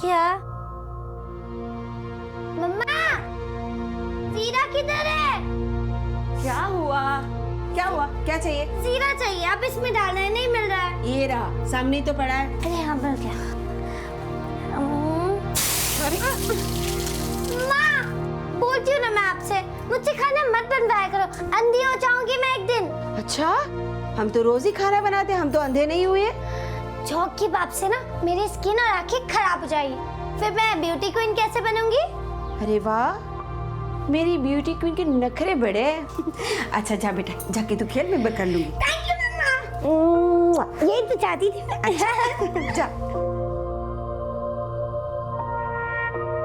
क्या? मम्मा, जीरा किधर है? क्या हुआ? क्या हुआ? क्या चाहिए? जीरा चाहिए, आप इसमें डालना है, नहीं मिल रहा है। ये रहा, सामने तो पड़ा है। अरे हाँ, मिल गया। माँ, बोलती हूँ ना मैं आपसे, मुझसे खाना मत बनवाया करो, अंधी हो जाऊंगी मैं एक दिन। अच्छा, हम तो रोज ही खाना बनाते हैं, हम तो अंधे नहीं हुए। जॉक की बात से ना मेरी स्किन और आंखें खराब हो जाएगी, फिर मैं ब्यूटी क्वीन कैसे बनूंगी? अरे वाह, मेरी ब्यूटी क्वीन के नखरे बड़े हैं। अच्छा जा बेटा, जाके तू खेल, मैं कर लूंगी। थैंक यू मम्मा। यही तो चाहती थी मैं। अच्छा, जा।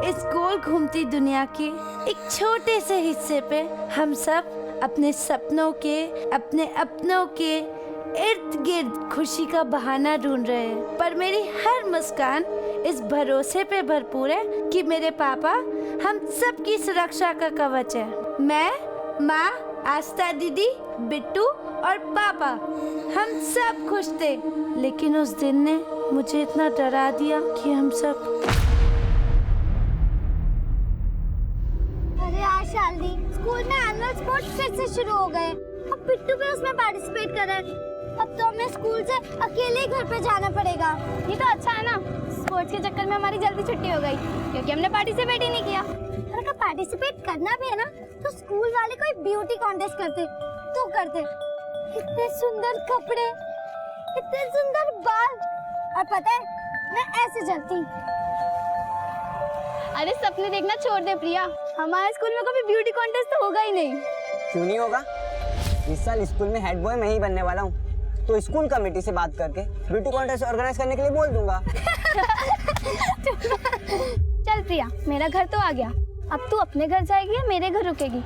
इस गोल घूमती दुनिया के एक छोटे से हिस्से पे हम सब अपने सपनों के, अपने अपनों के इर्द गिर्द खुशी का बहाना ढूंढ रहे हैं। पर मेरी हर मुस्कान इस भरोसे पे भरपूर है कि मेरे पापा हम सब की सुरक्षा का कवच है। मैं, माँ, आस्था दीदी, बिट्टू और पापा हम सब खुश थे, लेकिन उस दिन ने मुझे इतना डरा दिया कि हम सब। अरे यार शालिनी, स्कूल में एनुअल स्पोर्ट्स फिर से शुरू हो गए। अब बिट्टू भी उसमें पार्टिसिपेट कर रहा है। अब तो हमें स्कूल से अकेले ही घर पे जाना पड़ेगा। ये तो अच्छा है ना, स्पोर्ट्स के चक्कर में हमारी जल्दी छुट्टी हो गई, क्योंकि हमने पार्टिसिपेट ही नहीं किया। और अगर पार्टिसिपेट करना भी है ना, तो स्कूल वाले कोई ब्यूटी कॉन्टेस्ट करते तो करते। इतने सुंदर कपड़े, इतने सुंदर बाल, और पता है मैं ऐसे जलती। अरे सपने देखना छोड़ दे प्रिया, हमारे स्कूल में कभी ब्यूटी कॉन्टेस्ट तो होगा ही नहीं। क्यों नहीं होगा? इस साल स्कूल में हेड बॉय मैं ही बनने वाला हूँ, तो स्कूल कमेटी से बात करके ब्यूटी कॉन्टेस्ट ऑर्गेनाइज करने के लिए बोल दूंगा। चल प्रिया, मेरा घर तो आ गया, अब तू अपने घर जाएगी या मेरे घर रुकेगी?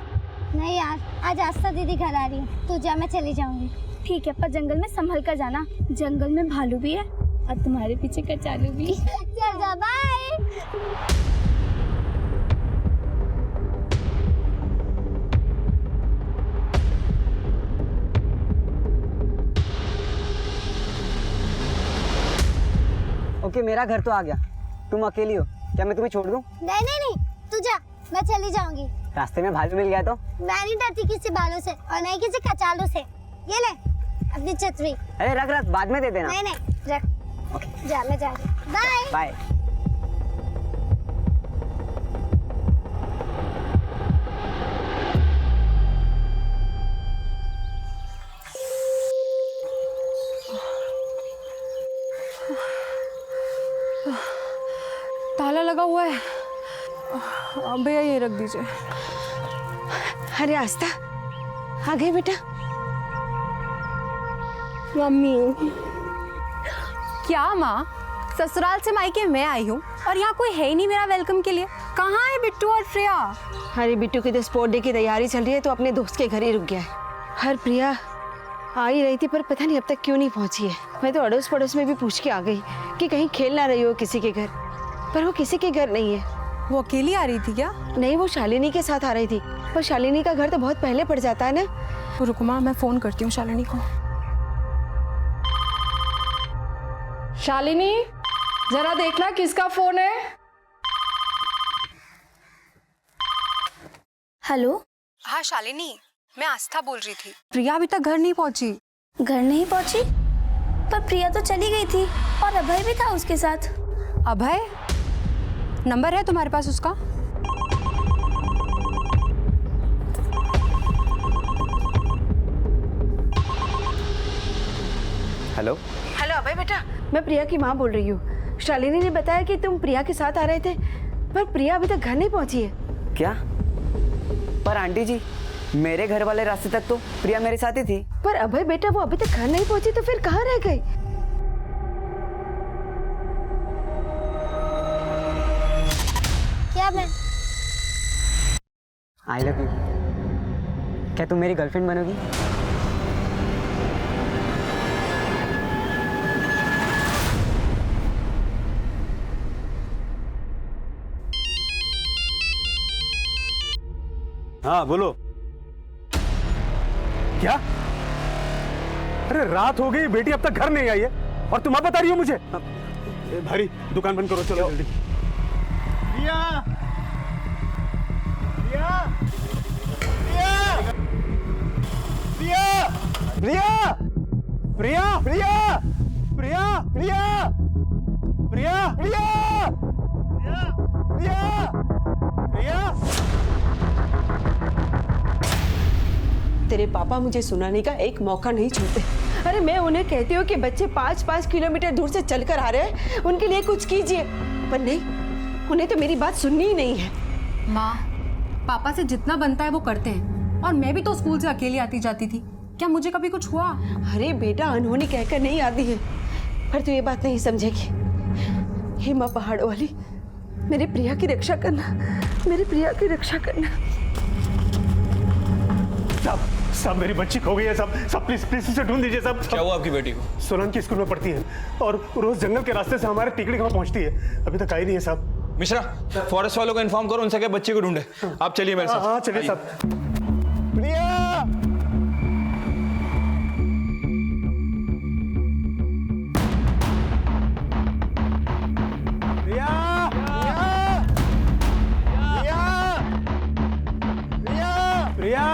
नहीं यार, आज आस्था दीदी घर आ रही है, तू जा, मैं चली जाऊंगी। ठीक है, पर जंगल में संभल कर जाना, जंगल में भालू भी है और तुम्हारे पीछे कचालू भी। चल जा, बाय। ओके, मेरा घर तो आ गया, तुम अकेली हो, क्या मैं तुम्हें छोड़ दूं? नहीं नहीं नहीं, तू जा, मैं चली जाऊंगी। रास्ते में भालू मिल गया तो? मैं नहीं डरती किसी बालों से और नहीं किसी कचालू से। ये ले अपनी छतरी। अरे रख रख, बाद में दे देना। नहीं नहीं रख। ओके, जा, मैं जा रही हूँ, बाय बाय। ताला लगा हुआ है। भैया ये रख दीजिए। अरे आस्था, आ गई बेटा? मम्मी। क्या माँ, ससुराल से मायके मैं आई हूँ और यहाँ कोई है ही नहीं मेरा वेलकम के लिए। कहाँ है बिट्टू और प्रिया? अरे बिट्टू की तो स्पोर्ट डे की तैयारी चल रही है, तो अपने दोस्त के घर ही रुक गया है। हर प्रिया आ ही रही थी, पर पता नहीं अब तक क्यों नहीं पहुंची है। मैं तो अड़ोस पड़ोस में भी पूछ के आ गई कि कहीं खेल ना रही हो किसी के घर, पर वो किसी के घर नहीं है। वो अकेली आ रही थी क्या? नहीं, वो शालिनी के साथ आ रही थी, पर शालिनी का घर तो बहुत पहले पड़ जाता है ना। रुको माँ, मैं फोन करती हूँ शालिनी को। शालिनी, जरा देखना किसका फोन है। हेलो, हाँ शालिनी, मैं आस्था बोल रही थी। प्रिया अभी तक घर नहीं पहुंची। घर नहीं पहुंची? पर प्रिया तो चली गई थी और अभय भी था उसके साथ। अभय? नंबर है तुम्हारे पास उसका? हेलो हेलो अभय बेटा, मैं प्रिया की माँ बोल रही हूँ। शालिनी ने बताया कि तुम प्रिया के साथ आ रहे थे, पर प्रिया अभी तक घर नहीं पहुंची है। क्या? पर आंटी जी, मेरे घर वाले रास्ते तक तो प्रिया मेरे साथ ही थी। पर अभय बेटा, वो अभी तक घर नहीं पहुंची तो फिर कहाँ रह गई? क्या मैं? I love you. क्या तुम मेरी गर्लफ्रेंड बनोगी? हाँ बोलो। क्या? अरे रात हो गई, बेटी अब तक घर नहीं आई है और तुम अब बता रही हो मुझे? भारी दुकान बंद करो, चलो जल्दी। प्रिया प्रिया प्रिया प्रिया प्रिया प्रिया प्रिया प्रिया प्रिया प्रिया। तेरे पापा मुझे सुनाने का एक मौका नहीं छोड़ते। अरे मैं उन्हें कहती हूँ कि बच्चे 5-5 किलोमीटर दूर से चलकर आ रहे हैं, उनके लिए कुछ कीजिए, पर नहीं, उन्हें तो मेरी बात सुननी ही नहीं है। माँ, पापा से जितना बनता है वो करते हैं, और मैं भी तो स्कूल से अकेली आती जाती थी। क्या मुझे कभी कुछ हुआ? अरे बेटा, अनहोनी कहकर नहीं आती है, पर तू ये बात नहीं समझेगी। हे माँ पहाड़ों वाली, मेरी प्रिया की रक्षा करना, मेरी प्रिया की रक्षा करना। सब मेरी बच्ची खो गई है। सब प्लीज प्लीज उसे ढूंढ दीजिए। सब क्या हुआ आपकी बेटी को? सोलन की स्कूल में पढ़ती है और रोज जंगल के रास्ते से हमारे टिकड़ी गांव पहुंचती है, अभी तक आई नहीं है साहब। मिश्रा, फॉरेस्ट वालों को इन्फॉर्म करो, उनसे क्या बच्ची को ढूंढे। आप चलिए मेरे साथ। हाँ चलिए साहब। प्रिया प्रिया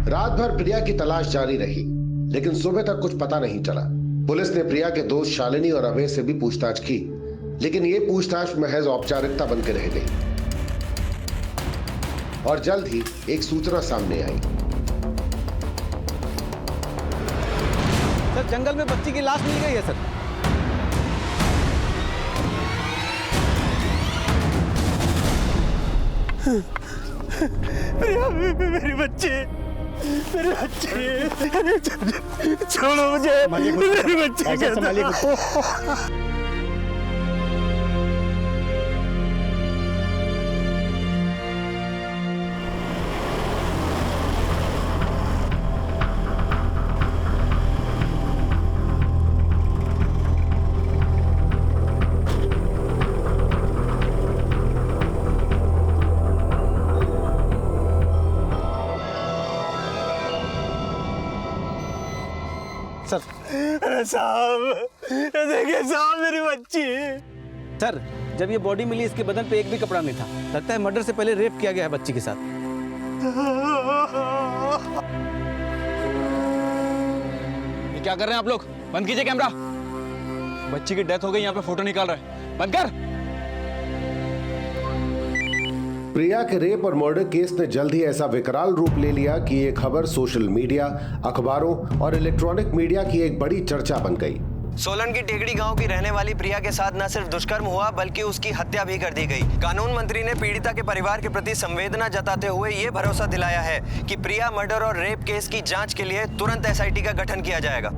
रात भर प्रिया की तलाश जारी रही, लेकिन सुबह तक कुछ पता नहीं चला। पुलिस ने प्रिया के दोस्त शालिनी और अभय से भी पूछताछ की, लेकिन ये पूछताछ महज औपचारिकता बनकर रह गई और जल्द ही एक सूचना सामने आई। सर, जंगल में बच्ची की लाश मिल गई है सर। प्रिया, मेरी बच्ची, मेरी बच्ची, छोड़ो मुझे, मेरी बच्ची। सर, अरे साहब, देखिए साहब, मेरी बच्ची। सर, जब ये बॉडी मिली इसके बदन पे एक भी कपड़ा नहीं था। लगता है मर्डर से पहले रेप किया गया है बच्ची के साथ। ये क्या कर रहे हैं आप लोग? बंद कीजिए कैमरा। बच्ची की डेथ हो गई, यहाँ पे फोटो निकाल रहे हैं। बंद कर। प्रिया के रेप और मर्डर केस ने जल्द ही ऐसा विकराल रूप ले लिया कि ये खबर सोशल मीडिया, अखबारों और इलेक्ट्रॉनिक मीडिया की एक बड़ी चर्चा बन गई। सोलन की टेकड़ी गांव की रहने वाली प्रिया के साथ न सिर्फ दुष्कर्म हुआ बल्कि उसकी हत्या भी कर दी गई। कानून मंत्री ने पीड़िता के परिवार के प्रति संवेदना जताते हुए ये भरोसा दिलाया है कि प्रिया मर्डर और रेप केस की जांच के लिए तुरंत एसआईटी का गठन किया जाएगा।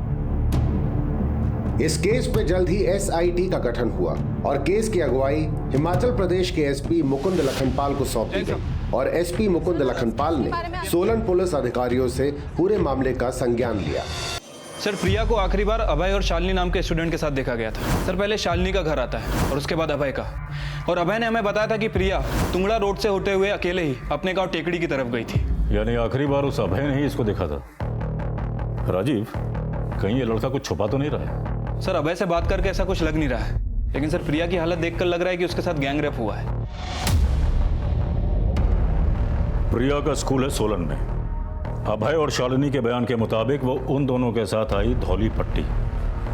इस केस पे जल्द ही एसआईटी का गठन हुआ और केस की अगुवाई हिमाचल प्रदेश के एसपी मुकुंद लखनपाल को सौंप दी गई और एसपी मुकुंद लखनपाल ने सोलन पुलिस अधिकारियों से पूरे मामले का संज्ञान लिया। सर, प्रिया को आखिरी बार अभय और शालिनी नाम के स्टूडेंट के साथ देखा गया था। सर, पहले शालिनी का घर आता है और उसके बाद अभय का। और अभय ने हमें बताया था कि प्रिया तुंगड़ा रोड से होते हुए अकेले ही अपने गांव टेकड़ी की तरफ गई थी। यानी आखिरी बार उस अभय ने ही इसको देखा था। राजीव, कहीं ये लड़का कुछ छुपा तो नहीं रहा है? सर, अभय से बात करके ऐसा कुछ लग नहीं रहा है, लेकिन सर प्रिया की हालत देखकर लग रहा है कि उसके साथ गैंग रेप हुआ है। प्रिया का स्कूल है सोलन में। अभय और शालिनी के बयान के मुताबिक वो उन दोनों के साथ आई धौली पट्टी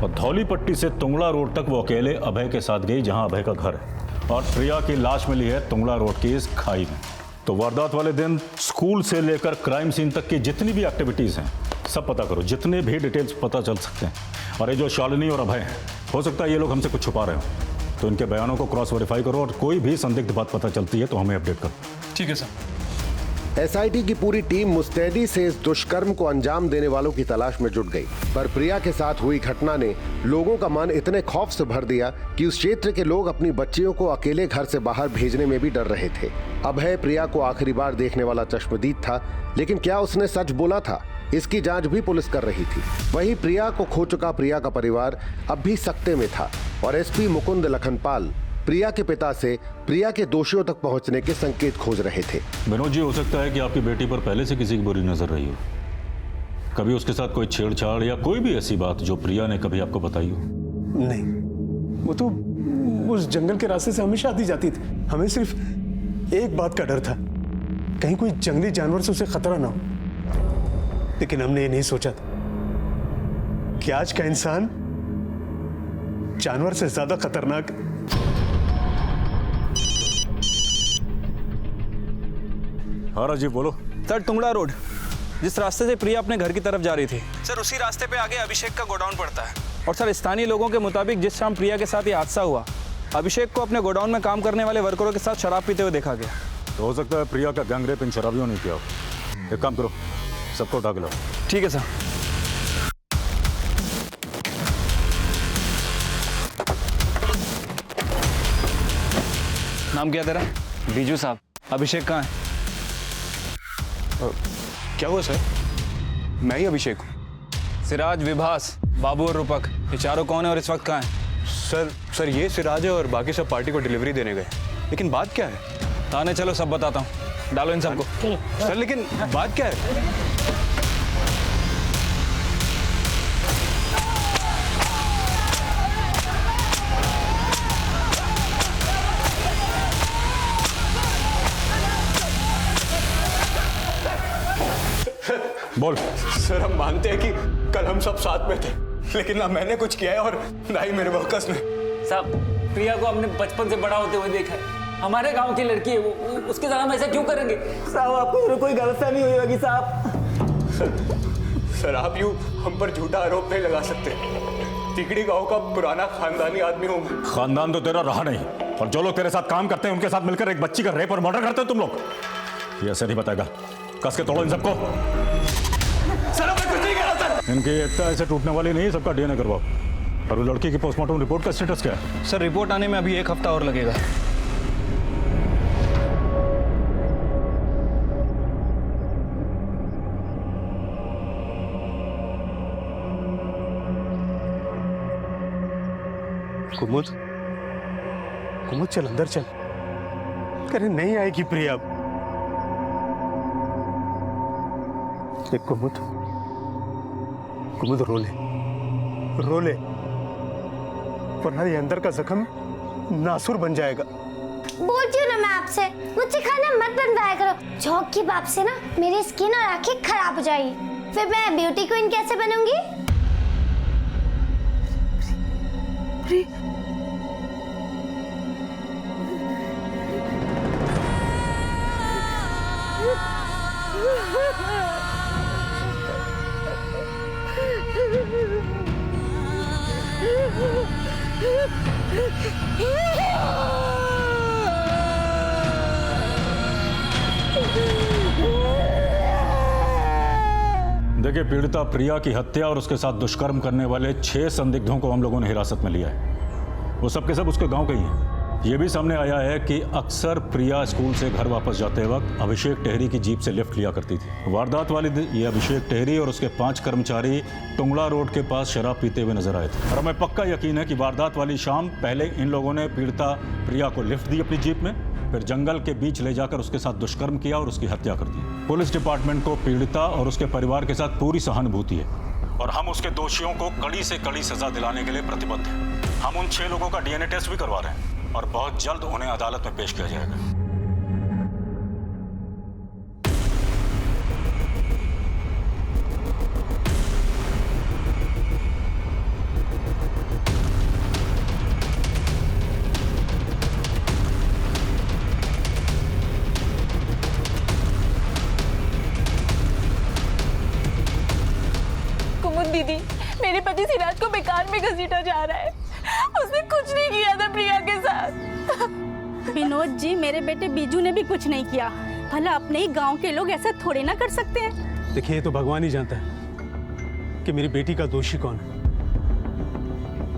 और धौली पट्टी से तुंगड़ा रोड तक वो अकेले अभय के साथ गई, जहां अभय का घर है, और प्रिया की लाश मिली है तुंगड़ा रोड की इस खाई में। तो वारदात वाले दिन स्कूल से लेकर क्राइम सीन तक की जितनी भी एक्टिविटीज हैं सब पता करो, जितने भी डिटेल्स पता चल सकते हैं। और ये जो शालिनी और अभय हैं, हो सकता है ये लोग हमसे कुछ छुपा रहे हो, तो इनके बयानों को क्रॉस वेरीफाई करो और कोई भी संदिग्ध बात पता चलती है तो हमें अपडेट करो। ठीक है सर। एसआईटी की पूरी टीम मुस्तैदी से इस दुष्कर्म को अंजाम देने वालों की तलाश में जुट गई, पर प्रिया के साथ हुई घटना ने लोगों का मन इतने खौफ से भर दिया कि उस क्षेत्र के लोग अपनी बच्चियों को अकेले घर से बाहर भेजने में भी डर रहे थे। अभय प्रिया को आखिरी बार देखने वाला चश्मदीद था, लेकिन क्या उसने सच बोला था, इसकी जांच भी पुलिस कर रही थी। वहीं प्रिया को खो चुका प्रिया का परिवार अब भी सकते में था और एसपी मुकुंद लखनपाल प्रिया के पिता से प्रिया के दोषियों तक पहुंचने के संकेत खोज रहे थे। विनोद जी, हो सकता है कि आपकी बेटी पर पहले से किसी की बुरी नजर रही हो। कभी उसके साथ कोई छेड़छाड़ या कोई भी ऐसी बात जो प्रिया ने कभी आपको बताई हो? नहीं, वो तो उस जंगल के रास्ते से हमेशा आती जाती थी। हमें सिर्फ एक बात का डर था, कहीं कोई जंगली जानवर से उसे खतरा ना हो। लेकिन हमने ये नहीं सोचा था कि आज का इंसान जानवर से ज्यादा खतरनाक। हाँ राजीव, बोलो। सर, टुंगड़ा रोड, जिस रास्ते से प्रिया अपने घर की तरफ जा रही थी सर, उसी रास्ते पे आगे अभिषेक का गोडाउन पड़ता है। और सर, स्थानीय लोगों के मुताबिक जिस शाम प्रिया के साथ ये हादसा हुआ, अभिषेक को अपने गोडाउन में काम करने वाले वर्करों के साथ शराब पीते हुए देखा गया। तो हो सकता है प्रिया का गैंगरेप इन शराबियों ने किया हो। एक काम करो, सबको उठा के लाओ। ठीक है सर। नाम क्या तेरा? बीजू साहब। अभिषेक कहाँ है? क्या हुआ सर? मैं ही अभिषेक हूँ। सिराज, विभास, बाबू और रूपक, ये चारों कौन है और इस वक्त कहाँ है? सर ये सिराज है और बाकी सब पार्टी को डिलीवरी देने गए। लेकिन बात क्या है? थाने चलो, सब बताता हूँ। डालो इन सबको। सर लेकिन बात क्या है? बोल। सर, हम मानते हैं कि कल हम सब साथ में थे, लेकिन ना मैंने कुछ किया है और ना ही मेरे वर्कर्स ने। साहब, प्रिया को हमने बचपन से बड़ा होते हुए देखा है। हमारे गांव की लड़की है वो, उसके साथ हम ऐसा क्यों करेंगे? साहब, आपको कोई गलतफहमी हुई होगी साहब। सर, आप यूं हम पर झूठा आरोप नहीं लगा सकते। तिकड़ी गांव का पुराना खानदानी आदमी हूं मैं। खानदान तो तेरा रहा नहीं, और जो लोग तेरे साथ काम करते हैं उनके साथ मिलकर एक बच्ची का रेप और मर्डर करते हो तुम लोग। ये ऐसे नहीं बताएगा। कस के तोड़ो इन सबको। सर, मैं कुछ नहीं कह रहा सर। इनकी एकता ऐसे टूटने वाली नहीं है, सबका डीएनए करवाओ। और वो लड़की की पोस्टमार्टम रिपोर्ट का स्टेटस क्या है? सर, रिपोर्ट आने में अभी 1 हफ्ता और लगेगा। कुमुद, कुमुद चल अंदर चल। अरे नहीं आएगी प्रिया अब। कुमुद, कुमुद रो ले, रो ले, वरना ये अंदर का जख्म नासुर बन जाएगा। बोलती हूँ ना मैं आपसे, मुझसे खाना मत बनवाया करो। झोंक की बाप से ना मेरी स्किन और आंखें खराब हो जाएगी, फिर मैं ब्यूटी क्वीन कैसे बनूंगी? देखिए, पीड़िता प्रिया की हत्या और उसके साथ दुष्कर्म करने वाले 6 संदिग्धों को हम लोगों ने हिरासत में लिया है। वो सब के सब उसके गांव के ही हैं। ये भी सामने आया है कि अक्सर प्रिया स्कूल से घर वापस जाते वक्त अभिषेक टेहरी की जीप से लिफ्ट लिया करती थी। वारदात वाले दिन ये अभिषेक टेहरी और उसके 5 कर्मचारी टुंगड़ा रोड के पास शराब पीते हुए नजर आए थे। और हमें पक्का यकीन है कि वारदात वाली शाम पहले इन लोगों ने पीड़िता प्रिया को लिफ्ट दी अपनी जीप में, फिर जंगल के बीच ले जाकर उसके साथ दुष्कर्म किया और उसकी हत्या कर दी। पुलिस डिपार्टमेंट को पीड़िता और उसके परिवार के साथ पूरी सहानुभूति है और हम उसके दोषियों को कड़ी से कड़ी सजा दिलाने के लिए प्रतिबद्ध हैं। हम उन 6 लोगों का डीएनए टेस्ट भी करवा रहे हैं और बहुत जल्द उन्हें अदालत में पेश किया जाएगा। कुमुद दीदी, मेरे पति सिराज को बेकार में घसीटा जा रहा है। उसने कुछ नहीं किया था प्रिया के साथ। विनोद जी, मेरे बेटे बीजू ने भी कुछ नहीं किया। भला अपने ही गांव के लोग ऐसा थोड़े ना कर सकते हैं। देखिए, ये तो भगवान ही जानता है कि मेरी बेटी का दोषी कौन है,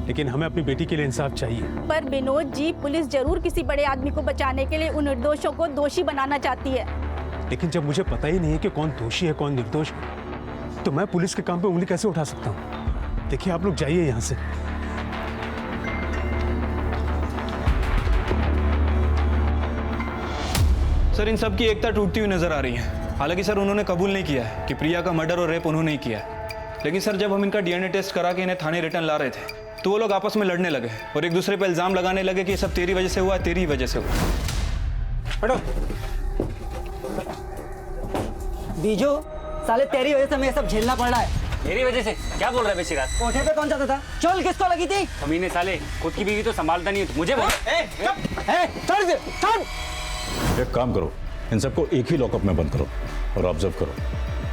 लेकिन हमें अपनी बेटी के लिए इंसाफ चाहिए। पर विनोद जी, पुलिस जरूर किसी बड़े आदमी को बचाने के लिए उन निर्दोषों को दोषी बनाना चाहती है। लेकिन जब मुझे पता ही नहीं है कि कौन दोषी है कौन निर्दोष, तो मैं पुलिस के काम पे उंगली कैसे उठा सकता हूँ? देखिए, आप लोग जाइए यहाँ से। सर इन सब की एकता टूटती हुई नजर आ रही है। हालांकि सर उन्होंने कबूल नहीं किया है कि प्रिया का मर्डर और रेप उन्होंने ही किया है। लेकिन सर जब हम इनका डीएनए टेस्ट करा के इन्हें थाने रिटर्न ला रहे थे तो वो लोग आपस में लड़ने लगे और एक दूसरे पर इल्जाम लगाने लगे कि ये सब तेरी वजह से हुआ, तेरी वजह से हुआ। हटो। बीजू, साले तेरी वजह से हमें सब झेलना पड़ रहा है। मेरी वजह से? क्या बोल रहा है बे सिराज? कोठे पे कौन जाता था? चल किसको लगी थी? कमीने साले, खुद की बीवी तो संभालता नहीं है, मुझे बोल। एक काम करो, इन सबको एक ही लॉकअप में बंद करो और ऑब्जर्व करो।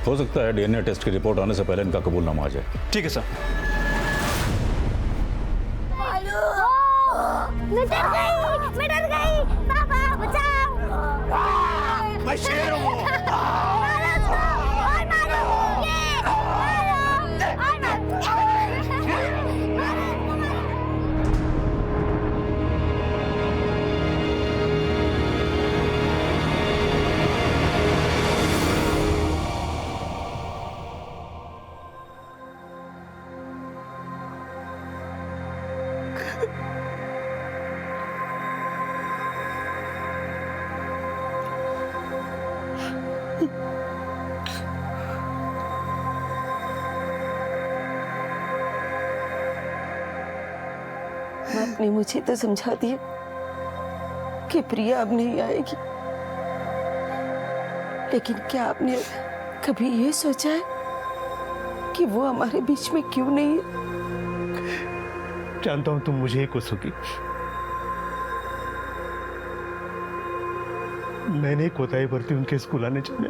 हो सकता है डीएनए टेस्ट की रिपोर्ट आने से पहले इनका कबूलनामा आ जाए। ठीक है सर। मैं डर गई पापा बचाओ। मैं शेर हूँ। आपने मुझे तो समझा दिया कि प्रिया अब नहीं आएगी, लेकिन क्या आपने कभी ये सोचा है कि वो हमारे बीच में क्यों नहीं है? जानता हूं तुम मुझे ही कोसोगी। मैंने कोताही बरती उनके स्कूल आने जाने,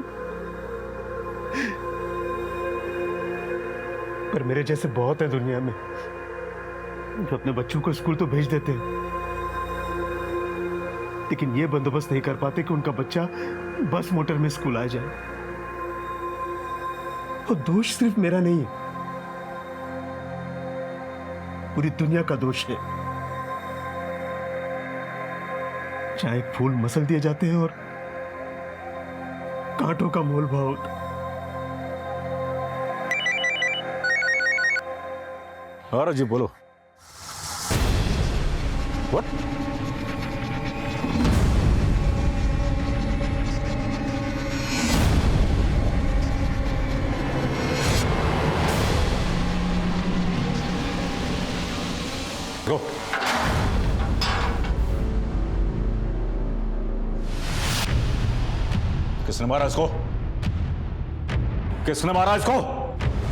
पर मेरे जैसे बहुत है दुनिया में जो अपने बच्चों को स्कूल तो भेज देते हैं, लेकिन ये बंदोबस्त नहीं कर पाते कि उनका बच्चा बस मोटर में स्कूल आ जाए। वो दोष सिर्फ मेरा नहीं है, पूरी दुनिया का दोष है। चाहे फूल मसल दिए जाते हैं और कांटों का मोल भाव होता। हाँ राजीव बोलो। What? Go. किसने मारा इसको? किसने मारा इसको?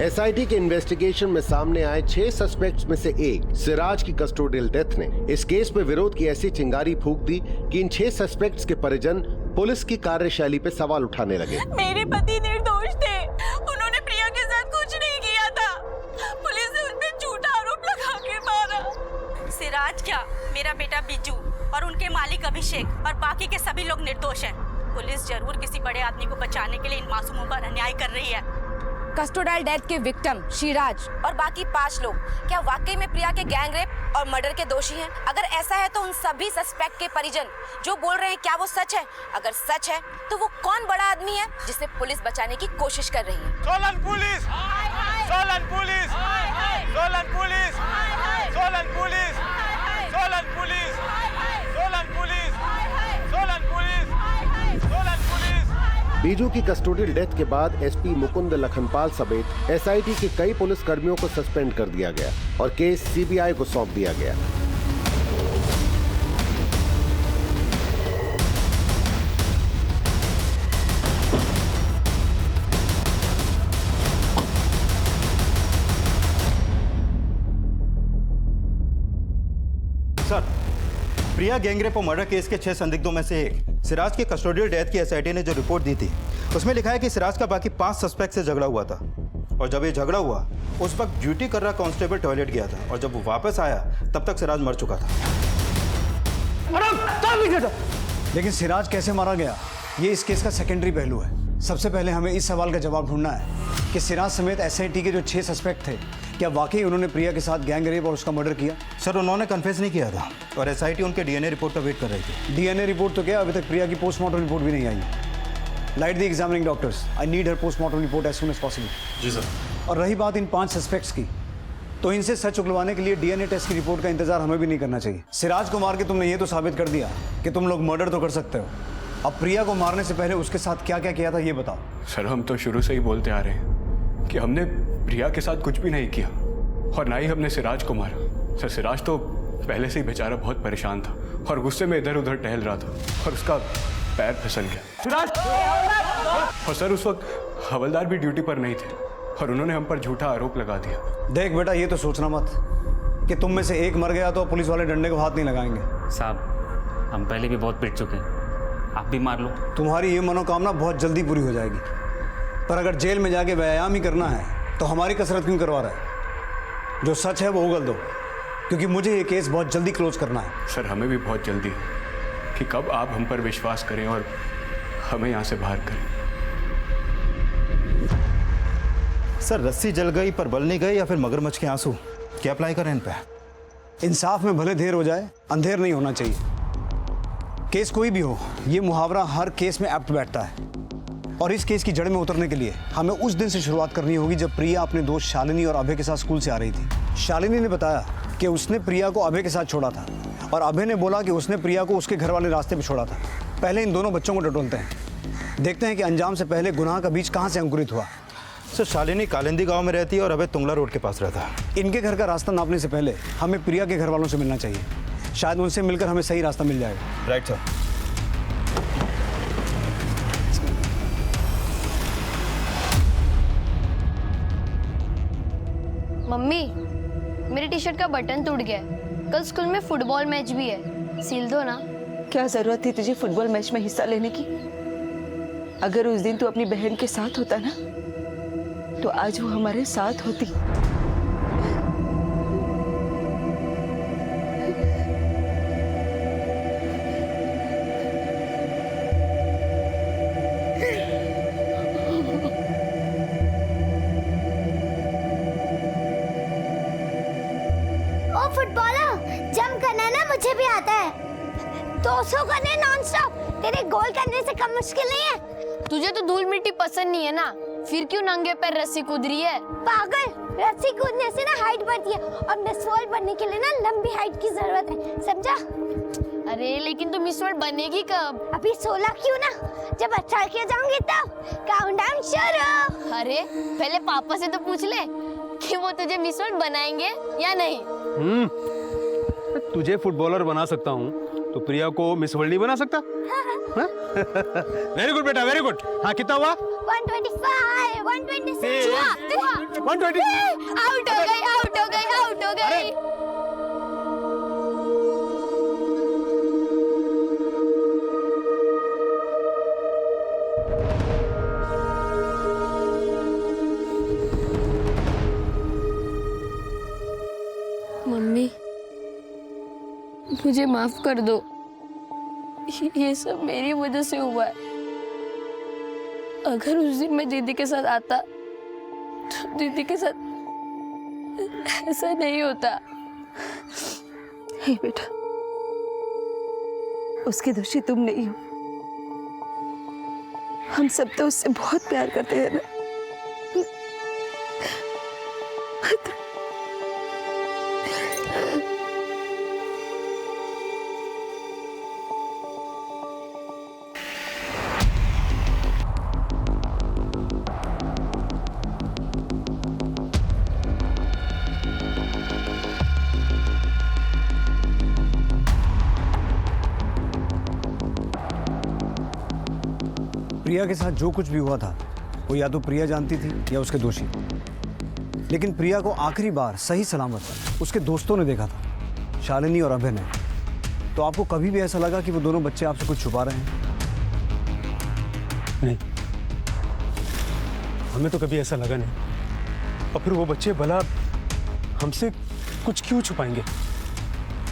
एसआईटी के इन्वेस्टिगेशन में सामने आए 6 सस्पेक्ट्स में से एक सिराज की कस्टोडियल डेथ ने इस केस में विरोध की ऐसी चिंगारी फूंक दी कि इन 6 सस्पेक्ट्स के परिजन पुलिस की कार्यशैली पे सवाल उठाने लगे। मेरे पति निर्दोष थे, उन्होंने प्रिया के साथ कुछ नहीं किया था। पुलिस ने उन पे झूठा आरोप लगा के मारा। सिराज क्या, मेरा बेटा बिजू और उनके मालिक अभिषेक और बाकी के सभी लोग निर्दोष हैं। पुलिस जरूर किसी बड़े आदमी को बचाने के लिए इन मासूमों पर अन्याय कर रही है। कस्टोडियल डेथ के विक्टिम शिराज और बाकी 5 लोग क्या वाकई में प्रिया के गैंग रेप और मर्डर के दोषी हैं? अगर ऐसा है तो उन सभी सस्पेक्ट के परिजन जो बोल रहे हैं क्या वो सच है? अगर सच है तो वो कौन बड़ा आदमी है जिसे पुलिस बचाने की कोशिश कर रही है? Solan police! Solan police! Solan police! Solan police! Solan police! Solan police! Solan police! Solan police! Biju की कस्टोडियल डेथ के बाद एसपी मुकुंद लखनपाल समेत एसआईटी के कई पुलिस कर्मियों को सस्पेंड कर दिया गया और केस सीबीआई को सौंप दिया गया। सर, प्रिया गैंगरेप और मर्डर केस के 6 संदिग्धों में से एक सिराज की कस्टोडियल डेथ की एसआईटी ने जो रिपोर्ट दी थी उसमें लिखा है कि सिराज का बाकी 5 सस्पेक्ट से झगड़ा हुआ था और जब ये झगड़ा हुआ उस वक्त ड्यूटी कर रहा कांस्टेबल टॉयलेट गया था और जब वो वापस आया तब तक सिराज मर चुका था। लेकिन सिराज कैसे मारा गया ये इस केस का सेकेंडरी पहलू है। सबसे पहले हमें इस सवाल का जवाब ढूंढना है कि सिराज समेत एसआईटी के जो 6 सस्पेक्ट थे क्या वाकई उन्होंने प्रिया के साथ गैंग रेप और उसका मर्डर किया? सर उन्होंने कन्फेस नहीं किया था और एसआईटी उनके डीएनए रिपोर्ट का वेट कर रही थी। डीएनए रिपोर्ट तो क्या, अभी तक प्रिया की पोस्टमार्टम रिपोर्ट भी नहीं आई। Light the examining doctors, I need her postmortem report as soon as possible. जी सर। और रही बात इन 5 सस्पेक्ट्स की, तो इनसे सच उगलवाने के लिए डीएनए टेस्ट की रिपोर्ट का इंतजार हमें भी नहीं करना चाहिए। सिराज को मार के तुमने ये तो साबित कर दिया कि तुम लोग मर्डर तो कर सकते हो, अब प्रिया को मारने से पहले उसके साथ क्या क्या किया था ये बताओ। सर हम तो शुरू से ही बोलते आ रहे हैं कि हमने प्रिया के साथ कुछ भी नहीं किया और ना ही हमने सिराज को मारा। सर सिराज तो पहले से ही बेचारा बहुत परेशान था और गुस्से में इधर उधर टहल रहा था और उसका पैर फिसल गया। सिराज! और सर उस वक्त हवलदार भी ड्यूटी पर नहीं थे और उन्होंने हम पर झूठा आरोप लगा दिया। देख बेटा, ये तो सोचना मत कि तुम में से एक मर गया तो पुलिस वाले डंडे को हाथ नहीं लगाएंगे। साहब हम पहले भी बहुत पिट चुके हैं, आप भी मार लो। तुम्हारी ये मनोकामना बहुत जल्दी पूरी हो जाएगी, पर अगर जेल में जाके व्यायाम ही करना है तो हमारी कसरत क्यों करवा रहा है? जो सच है वो उगल दो, क्योंकि मुझे ये केस बहुत जल्दी क्लोज करना है। सर हमें भी बहुत जल्दी है कि कब आप हम पर विश्वास करें और हमें यहाँ से बाहर करें। सर रस्सी जल गई पर बल नहीं गई या फिर मगरमच्छ के आंसू, क्या अप्लाई करें इन पे? इंसाफ में भले देर हो जाए, अंधेर नहीं होना चाहिए। केस कोई भी हो, ये मुहावरा हर केस में एप्ट बैठता है। और इस केस की जड़ में उतरने के लिए हमें उस दिन से शुरुआत करनी होगी जब प्रिया अपने दोस्त शालिनी और अभय के साथ स्कूल से आ रही थी। शालिनी ने बताया कि उसने प्रिया को अभय के साथ छोड़ा था और अभय ने बोला कि उसने प्रिया को उसके घर वाले रास्ते पे छोड़ा था। पहले इन दोनों बच्चों को टटोलते हैं, देखते हैं कि अंजाम से पहले गुनाह का बीज कहाँ से अंकुरित हुआ। सर शालिनी कालिंदी गांव में रहती है और अभय तुंगला रोड के पास रहता है। इनके घर का रास्ता नापने से पहले हमें प्रिया के घर वालों से मिलना चाहिए, शायद उनसे मिलकर हमें सही रास्ता मिल जाएगा। Right sir. मम्मी, मेरी टी शर्ट का बटन टूट गया है। कल स्कूल में फुटबॉल मैच भी है, सिल दो ना। क्या जरूरत थी तुझे फुटबॉल मैच में हिस्सा लेने की? अगर उस दिन तू अपनी बहन के साथ होता ना तो आज वो हमारे साथ होती। ओ फुटबॉलर, जंप करना ना मुझे भी आता है। 200 करने नॉन स्टॉप, तेरे गोल करने से कम मुश्किल नहीं है। तुझे तो धूल मिट्टी पसंद नहीं है ना, फिर क्यों नंगे पैर रस्सी कूद रही है? पागल, रस्सी कूदने से ना हाइट बढ़ती है और मिस वर्ल्ड बनने के लिए ना लंबी हाइट की जरूरत है, समझा? अरे लेकिन तू मिस वर्ल्ड बनेगी कब? अभी 16 क्यों ना, जब 18 किया जाऊंगी तब। काउंटडाउन शुरू। अरे पहले पापा से तो पूछ ले कि वो तुझे मिस वर्ल्ड बनाएंगे या नहीं। तुझे फुटबॉलर बना सकता हूँ तो प्रिया को मिस वर्ल्ड नहीं बना सकता? वेरी गुड बेटा, वेरी गुड। हाँ कितना हुआ? 125, 126, 120। आउट हो गई, आउट हो गई, आउट हो गई। मम्मी, मुझे माफ कर दो, ये सब मेरी वजह से हुआ है। अगर उस दिन मैं दीदी के साथ आता तो दीदी के साथ ऐसा नहीं होता। हे बेटा, उसके दोषी तुम नहीं हो, हम सब तो उससे बहुत प्यार करते हैं ना। प्रिया के साथ जो कुछ भी हुआ था वो या तो प्रिया जानती थी या उसके दोषी, लेकिन प्रिया को आखिरी बार सही सलामत उसके दोस्तों ने देखा था, शालिनी और अभय ने। तो आपको कभी भी ऐसा लगा कि वो दोनों बच्चे आपसे कुछ छुपा रहे हैं? नहीं, हमें तो कभी ऐसा लगा नहीं। और फिर वो बच्चे भला हमसे कुछ क्यों छुपाएंगे?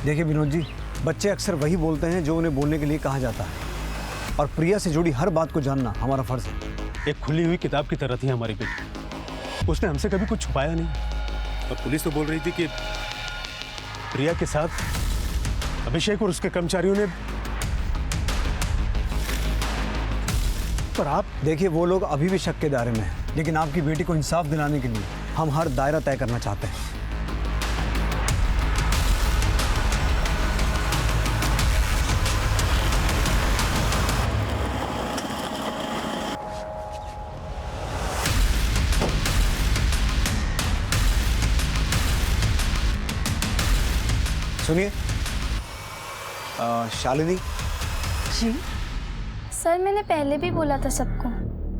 देखिए विनोद जी, बच्चे अक्सर वही बोलते हैं जो उन्हें बोलने के लिए कहा जाता है, और प्रिया से जुड़ी हर बात को जानना हमारा फर्ज है। एक खुली हुई किताब की तरह थी हमारी बेटी, उसने हमसे कभी कुछ छुपाया नहीं। और पुलिस तो बोल रही थी कि प्रिया के साथ अभिषेक और उसके कर्मचारियों ने। पर आप देखिए, वो लोग अभी भी शक के दायरे में हैं, लेकिन आपकी बेटी को इंसाफ दिलाने के लिए हम हर दायरा तय करना चाहते हैं। सुनिए शालिनी। जी सर, मैंने पहले भी बोला था सबको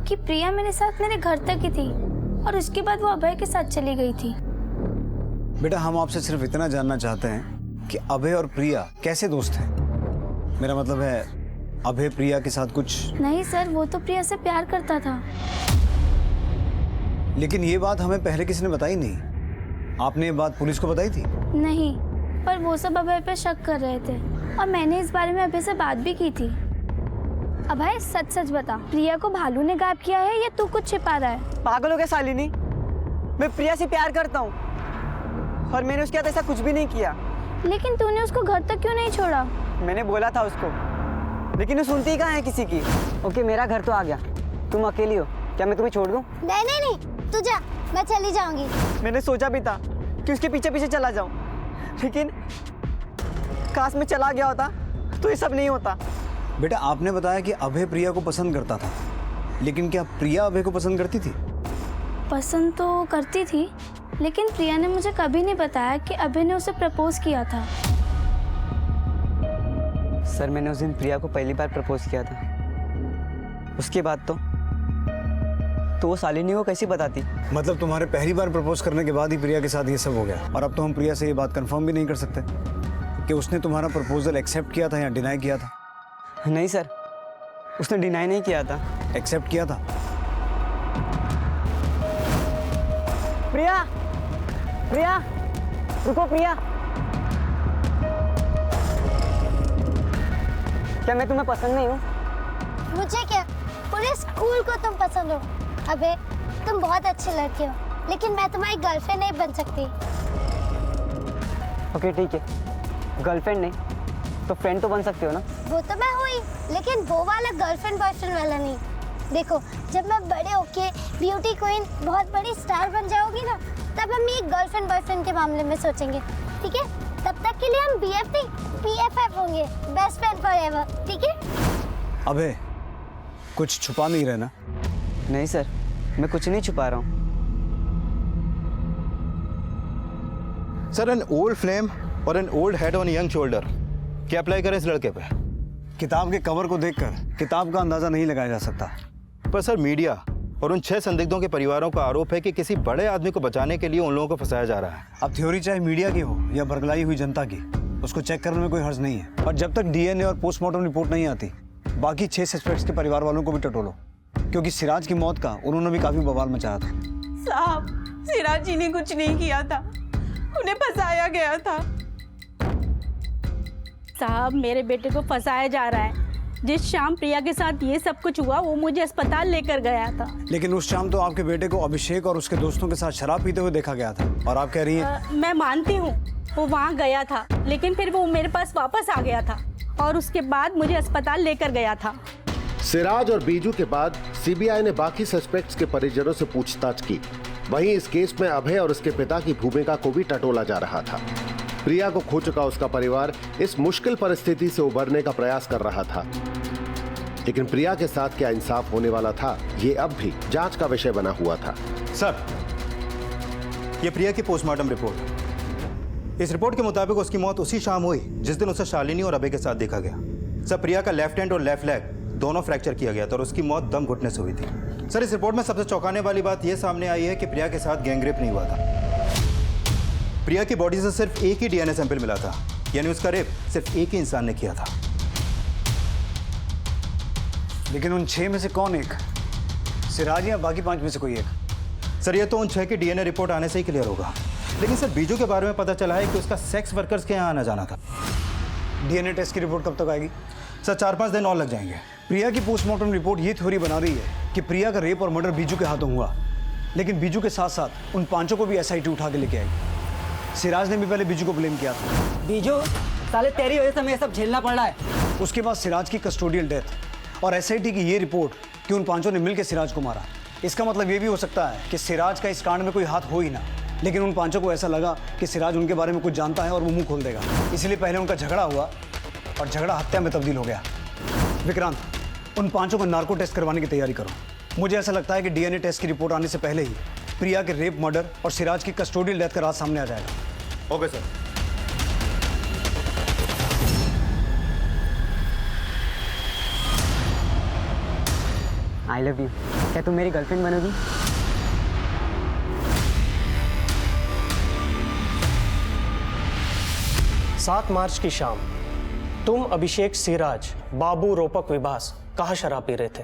कि प्रिया मेरे साथ मेरे घर तक ही थी और उसके बाद वो अभय के साथ चली गई थी। बेटा हम आपसे सिर्फ इतना जानना चाहते हैं कि अभय और प्रिया कैसे दोस्त हैं। मेरा मतलब है अभय प्रिया के साथ कुछ। नहीं सर, वो तो प्रिया से प्यार करता था। लेकिन ये बात हमें पहले किसी ने बताई नहीं। आपने ये बात पुलिस को बताई थी? नहीं, पर वो सब अभय पे शक कर रहे थे और मैंने इस बारे में अभय से बात भी की थी। अभय सच सच बता, प्रिया को भालू ने गायब किया है या तू कुछ छिपा रहा है? पागल हो गया शालिनी, मैं प्रिया से प्यार करता हूँ और मैंने उसके साथ ऐसा कुछ भी नहीं किया। लेकिन तूने उसको घर तक क्यों नहीं छोड़ा? मैंने बोला था उसको, लेकिन वो सुनती ही कहाँ है किसी की। ओके मेरा घर तो आ गया, तुम अकेली हो, क्या मैं तुम्हें छोड़ दूँ? नहीं नहीं नहीं, तू जा, मैं चली जाऊंगी। मैंने सोचा भी था कि उसके पीछे पीछे चला जाऊं, लेकिन काश में चला गया होता तो ये सब नहीं होता। बेटा आपने बताया कि अभय प्रिया को पसंद करता था, लेकिन क्या प्रिया अभय को पसंद करती थी? पसंद तो करती थी, लेकिन प्रिया ने मुझे कभी नहीं बताया कि अभय ने उसे प्रपोज किया था। सर मैंने उस दिन प्रिया को पहली बार प्रपोज किया था, उसके बाद तो वो शालिनी को कैसे बताती? मतलब तुम्हारे पहली बार प्रपोज करने के बाद ही प्रिया के साथ ये सब हो गया। और अब तो हम प्रिया से ये बात कंफर्म भी नहीं कर सकते कि उसने तुम्हारा प्रपोजल एक्सेप्ट किया था या डिनाई किया था। नहीं सर, उसने डिनाई नहीं किया था, एक्सेप्ट किया था। प्रिया, प्रिया, रुको प्रिया, क्या मैं तुम्हें पसंद नहीं हूँ? मुझे क्या, पूरे स्कूल को तुम पसंद हो। अबे तुम बहुत अच्छे लड़के हो, लेकिन मैं तुम्हारी गर्लफ्रेंड नहीं बन सकती। ओके ठीक है, गर्लफ्रेंड नहीं तो फ्रेंड तो बन सकते हो ना? वो तो मैं हुई, लेकिन वो वाला गर्लफ्रेंड बॉयफ्रेंड वाला नहीं। देखो जब मैं बड़े होके ब्यूटी क्वीन बहुत बड़ी स्टार बन जाओगी ना, तब हम ये गर्लफ्रेंड बॉयफ्रेंड के मामले में सोचेंगे, ठीक है? तब तक के लिए हम BF नहीं BFF होंगे, बेस्ट फ्रेंड फॉरएवर, ठीक है? अबे कुछ छुपा नहीं रहे ना? नहीं सर, मैं कुछ नहीं छुपा रहा हूँ। सर एन ओल्ड फ्लेम और an old head on young shoulder, क्या अप्लाई करें इस लड़के पे? किताब के कवर को देखकर किताब का अंदाजा नहीं लगाया जा सकता। पर सर मीडिया और उन 6 संदिग्धों के परिवारों का आरोप है कि किसी बड़े आदमी को बचाने के लिए उन लोगों को फंसाया जा रहा है। अब थ्योरी चाहे मीडिया की हो या बरगलाई हुई जनता की, उसको चेक करने में कोई हर्ज नहीं है। और जब तक DNA और पोस्टमार्टम रिपोर्ट नहीं आती, बाकी 6 सस्पेक्ट्स के परिवार वालों को भी टटोलो, क्योंकि सिराज की मौत का उन्होंने भी काफी बवाल मचाया था। साहब, सिराज जी ने कुछ नहीं किया था, उन्हें फंसाया गया था। साहब, मेरे बेटे को फंसाया जा रहा है। जिस शाम प्रिया के साथ ये सब कुछ हुआ, वो मुझे अस्पताल लेकर गया था। लेकिन उस शाम तो आपके बेटे को अभिषेक और उसके दोस्तों के साथ शराब पीते हुए देखा गया था, और आप कह रही हैं? मैं मानती हूँ वो वहाँ गया था, लेकिन फिर वो मेरे पास वापस आ गया था और उसके बाद मुझे अस्पताल लेकर गया था। सिराज और बीजू के बाद CBI ने बाकी सस्पेक्ट्स के परिजनों से पूछताछ की। वहीं इस केस में अभय और उसके पिता की भूमिका को भी टटोला जा रहा था। प्रिया को खो चुका उसका परिवार इस मुश्किल परिस्थिति से उबरने का प्रयास कर रहा था, लेकिन प्रिया के साथ क्या इंसाफ होने वाला था, ये अब भी जांच का विषय बना हुआ था। सर, ये प्रिया की पोस्टमार्टम रिपोर्ट, इस रिपोर्ट के मुताबिक उसकी मौत उसी शाम हुई जिस दिन उसे शालिनी और अभय के साथ देखा गया। सर, प्रिया का लेफ्ट हैंड और लेफ्ट लेग दोनों फ्रैक्चर किया गया था और उसकी मौत दम घुटने से हुई थी। सर, इस रिपोर्ट में सबसे चौंकाने वाली बात यह सामने आई है कि प्रिया के साथ गैंगरेप नहीं हुआ था। प्रिया की बॉडी से सिर्फ एक ही DNA सैंपल मिला था, यानी उसका रेप सिर्फ एक ही इंसान ने किया था। लेकिन उन 6 में से कौन एक? सिराज या बाकी 5 में से कोई एक? सर, ये तो उन 6 की DNA रिपोर्ट आने से ही क्लियर होगा। लेकिन सर, बीजू के बारे में पता चला है कि उसका सेक्स वर्कर्स के यहाँ आना जाना था। DNA टेस्ट की रिपोर्ट कब तक आएगी? सर, 4-5 दिन और लग जाएंगे। प्रिया की पोस्टमार्टम रिपोर्ट ये थ्योरी बना रही है कि प्रिया का रेप और मर्डर बीजू के हाथों हुआ, लेकिन बीजू के साथ साथ उन 5 को भी SIT उठा के लेके आई। सिराज ने भी पहले बीजू को ब्लेम किया था। बीजू, साले तेरी वजह से हमें सब झेलना पड़ रहा है। उसके बाद सिराज की कस्टोडियल डेथ और SIT की ये रिपोर्ट कि उन 5 ने मिलकर सिराज को मारा। इसका मतलब ये भी हो सकता है कि सिराज का इस कांड में कोई हाथ हो ही ना, लेकिन उन 5 को ऐसा लगा कि सिराज उनके बारे में कुछ जानता है और वो मुंह खोल देगा, इसलिए पहले उनका झगड़ा हुआ और झगड़ा हत्या में तब्दील हो गया। विक्रांत, उन 5 को नार्को टेस्ट करवाने की तैयारी करो। मुझे ऐसा लगता है कि DNA टेस्ट की रिपोर्ट आने से पहले ही प्रिया के रेप, मर्डर और सिराज की कस्टोडियल डेथ का राज सामने आ जाएगा। Okay sir. I love you. क्या तुम मेरी गर्लफ्रेंड बनोगी? सात मार्च की शाम तुम, अभिषेक, सिराज, बाबू, रोपक, विभास कहाँ शराब पी रहे थे?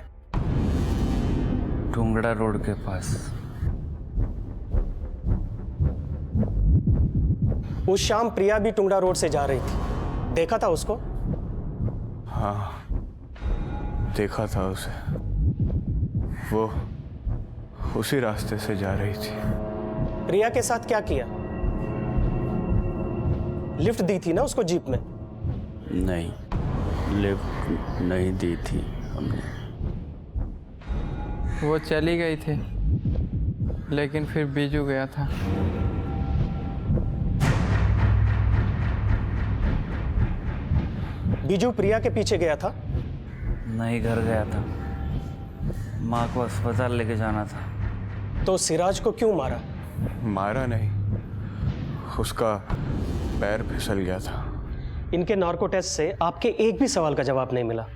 टुंगड़ा रोड के पास। उस शाम प्रिया भी टुंगड़ा रोड से जा रही थी, देखा था उसको? हाँ, देखा था उसे। वो उसी रास्ते से जा रही थी। प्रिया के साथ क्या किया? लिफ्ट दी थी ना उसको जीप में? नहीं, लिफ्ट नहीं दी थी हमने। वो चली गई थी, लेकिन फिर बीजू गया था। बीजू प्रिया के पीछे गया था? नहीं, घर गया था। माँ को अस्पताल लेके जाना था। तो सिराज को क्यों मारा? मारा नहीं, उसका पैर फिसल गया था। इनके नार्को टेस्ट से आपके एक भी सवाल का जवाब नहीं मिला।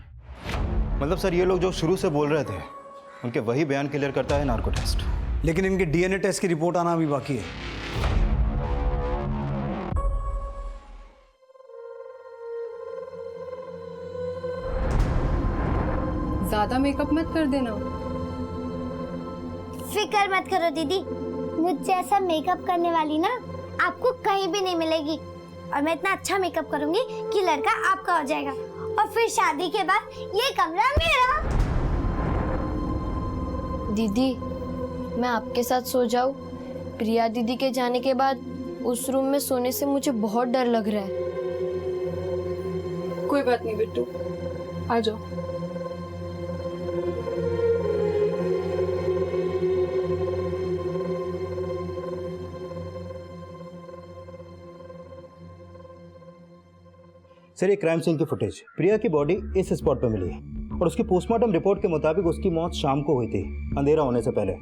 मतलब सर, ये लोग जो शुरू से बोल रहे थे उनके वही बयान क्लियर करता है नार्को टेस्ट। लेकिन इनके डीएनए टेस्ट की रिपोर्ट आना अभी बाकी है। ज्यादा मेकअप मत कर देना। फिक्र मत करो दीदी, मुझ जैसा मेकअप करने वाली ना आपको कहीं भी नहीं मिलेगी। और मैं इतना अच्छा मेकअप करूंगी कि लड़का आपका हो जाएगा, और फिर शादी के बाद ये कमरा मेरा। दीदी, मैं आपके साथ सो जाऊं? प्रिया दीदी के जाने के बाद उस रूम में सोने से मुझे बहुत डर लग रहा है। कोई बात नहीं बिट्टू, आ जाओ। सर, ये क्राइम सीन की फुटेज, प्रिया की बॉडी इस स्पॉट पर मिली है और उसकी पोस्टमार्टम रिपोर्ट के मुताबिक उसकी मौत शाम को हुई थी, अंधेरा होने से पहले।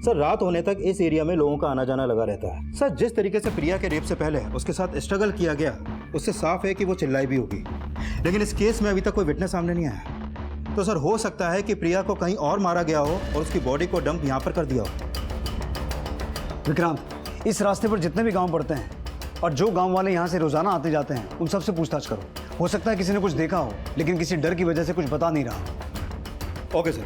सर, रात होने तक इस एरिया में लोगों का आना जाना लगा रहता है। सर, जिस तरीके से प्रिया के रेप से पहले उसके साथ स्ट्रगल किया गया, उससे साफ है कि वो चिल्लाई भी होगी। लेकिन इस केस में अभी तक कोई विटनेस सामने नहीं आया। तो सर, हो सकता है कि प्रिया को कहीं और मारा गया हो और उसकी बॉडी को डंप यहाँ पर कर दिया हो। विक्रांत, इस रास्ते पर जितने भी गांव पड़ते हैं और जो गांव वाले यहाँ से रोजाना आते जाते हैं, उन सबसे पूछताछ करो। हो सकता है किसी ने कुछ देखा हो, लेकिन किसी डर की वजह से कुछ बता नहीं रहा। Okay sir.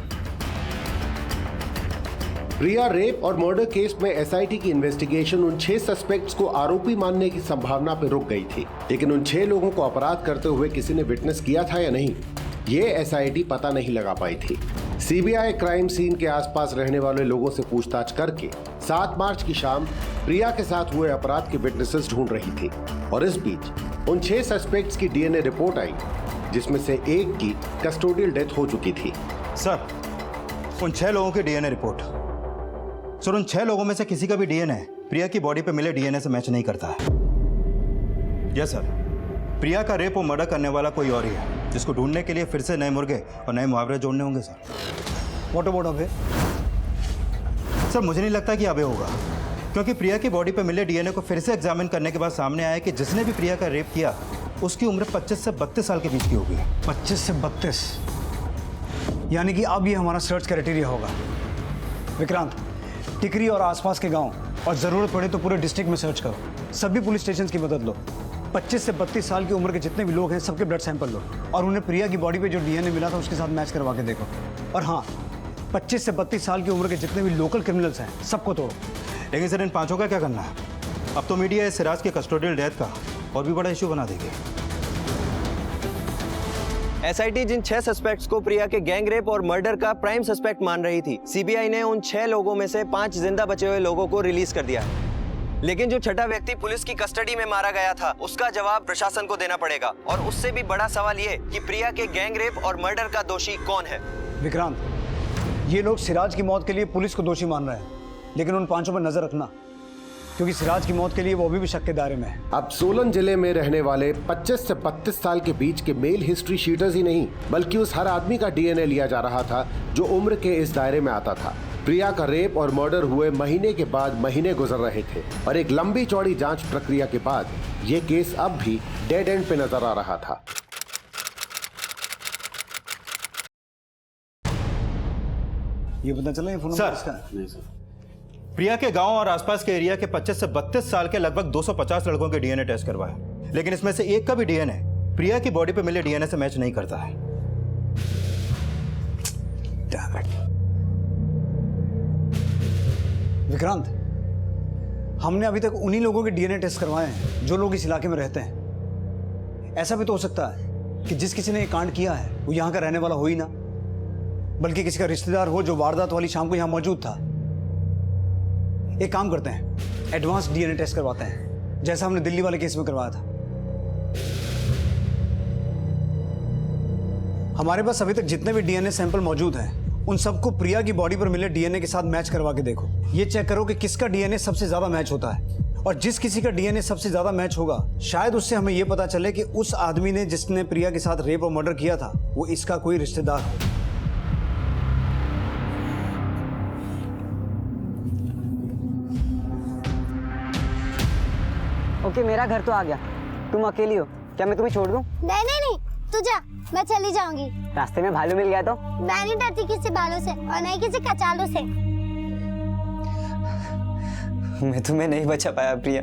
प्रिया रेप और मर्डर केस में एसआईटी की इन्वेस्टिगेशन उन 6 सस्पेक्ट्स को आरोपी मानने की संभावना पर रुक गई थी, लेकिन उन 6 लोगों को अपराध करते हुए किसी ने विटनेस किया था या नहीं, ये एसआईटी पता नहीं लगा पाई थी। सीबीआई क्राइम सीन के आसपास रहने वाले लोगों से पूछताछ करके 7 मार्च की शाम प्रिया के साथ हुए अपराध के विटनेसेस ढूंढ रही थी, और इस बीच उन 6 सस्पेक्ट्स की डीएनए रिपोर्ट आई, जिसमें से एक की कस्टोडियल डेथ हो चुकी थी। सर, उन 6 लोगों की डीएनए रिपोर्ट, सर, उन 6 लोगों में से किसी का भी डीएनए प्रिया की बॉडी पे मिले डीएनए से मैच नहीं करता है। यस सर, प्रिया का रेप और मर्डर करने वाला कोई और ही है, जिसको ढूंढने के लिए फिर से नए मुर्गे और नए मुहावरे जोड़ने होंगे sir. What about Abhay? Sir, मुझे नहीं लगता कि अभय होगा, क्योंकि प्रिया की बॉडी पर मिले डीएनए को फिर से एग्जामिन करने के बाद सामने आया कि जिसने भी प्रिया का रेप किया उसकी उम्र 25 से 32 साल के बीच की होगी। 25 से 32, यानी कि अब ये हमारा सर्च क्राइटेरिया होगा। विक्रांत, टिकरी और आसपास के गांव और ज़रूरत पड़े तो पूरे डिस्ट्रिक्ट में सर्च करो। सभी पुलिस स्टेशन की मदद लो। 25 से 32 साल की उम्र के जितने भी लोग हैं, सबके ब्लड सैंपल लो और उन्हें प्रिया की बॉडी पे जो डीएनए मिला था उसके साथ मैच करवा के देखो। और हाँ, 25 से 32 साल की उम्र के जितने भी लोकल क्रिमिनल्स हैं, सबको तोड़ो। लेकिन सर, इन 5 का क्या करना है? अब तो मीडिया इस सिराज के कस्टोडियल डेथ का और भी बड़ा इशू बना देगी। एसआईटी जिन 6 सस्पेक्ट्स को प्रिया के गैंग रेप और मर्डर का प्राइम सस्पेक्ट मान रही थी, सीबीआई ने उन 6 लोगों में से 5 जिंदा बचे हुए लोगों को रिलीज कर दिया है। लेकिन जो छठा व्यक्ति पुलिस की कस्टडी में मारा गया था, उसका जवाब प्रशासन को देना पड़ेगा। और उससे भी बड़ा सवाल ये कि प्रिया के गैंग रेप और मर्डर का दोषी कौन है। विक्रांत, ये लोग सिराज की मौत के लिए पुलिस को दोषी मान रहे हैं, लेकिन उन 5 पर नजर रखना, क्योंकि सिराज की मौत के लिए वो भी शक के दायरे में है। अब सोलन जिले में रहने वाले 25 से 32 साल के बीच के मेल हिस्ट्री शीटर्स ही नहीं, बल्कि उस हर आदमी का डीएनए लिया जा रहा था जो उम्र के इस दायरे में आता था। प्रिया का रेप और मर्डर हुए महीने के बाद महीने गुजर रहे थे और एक लंबी चौड़ी जांच प्रक्रिया के बाद ये केस अब भी डेड एंड पे नजर आ रहा था। ये पता चला ये फोन सर। नंबर इसका? नहीं सर। प्रिया के गांव और आसपास के एरिया के 25 से 32 साल के लगभग 250 लड़कों के डीएनए टेस्ट करवाया, लेकिन इसमें से एक का भी डीएनए प्रिया की बॉडी पे मिले डीएनए से मैच नहीं करता है। विक्रांत, हमने अभी तक उन्हीं लोगों के डीएनए टेस्ट करवाए हैं जो लोग इस इलाके में रहते हैं। ऐसा भी तो हो सकता है कि जिस किसी ने ये कांड किया है वो यहाँ का रहने वाला हो ही ना, बल्कि किसी का रिश्तेदार हो जो वारदात वाली शाम को यहाँ मौजूद था। एक काम करते हैं, एडवांस डीएनए टेस्ट करवाते हैं, जैसा हमने दिल्ली वाले केस में करवाया था। हमारे पास अभी तक जितने भी डीएनए सैंपल मौजूद हैं उन सबको प्रिया की बॉडी पर मिले डीएनए के साथ मैच करवा के देखो। ये चेक करो कि किसका डीएनए सबसे ज्यादा मैच होता है, और जिस किसी का डीएनए सबसे ज्यादा मैच होगा शायद उससे हमें यह पता चले कि उस आदमी ने जिसने प्रिया के साथ रेप और मर्डर किया था वो इसका कोई रिश्तेदार हो। ओके, मेरा घर तो आ गया, तुम अकेली हो, क्या मैं तुम्हें छोड़ दूं? नहीं नहीं नहीं, तू जा, मैं चली जाऊंगी। रास्ते में भालू मिल गया तो? मैं नहीं डरती किसी भालू से और नहीं किसी कचालू से। मैं तुम्हें नहीं बचा पाया प्रिया।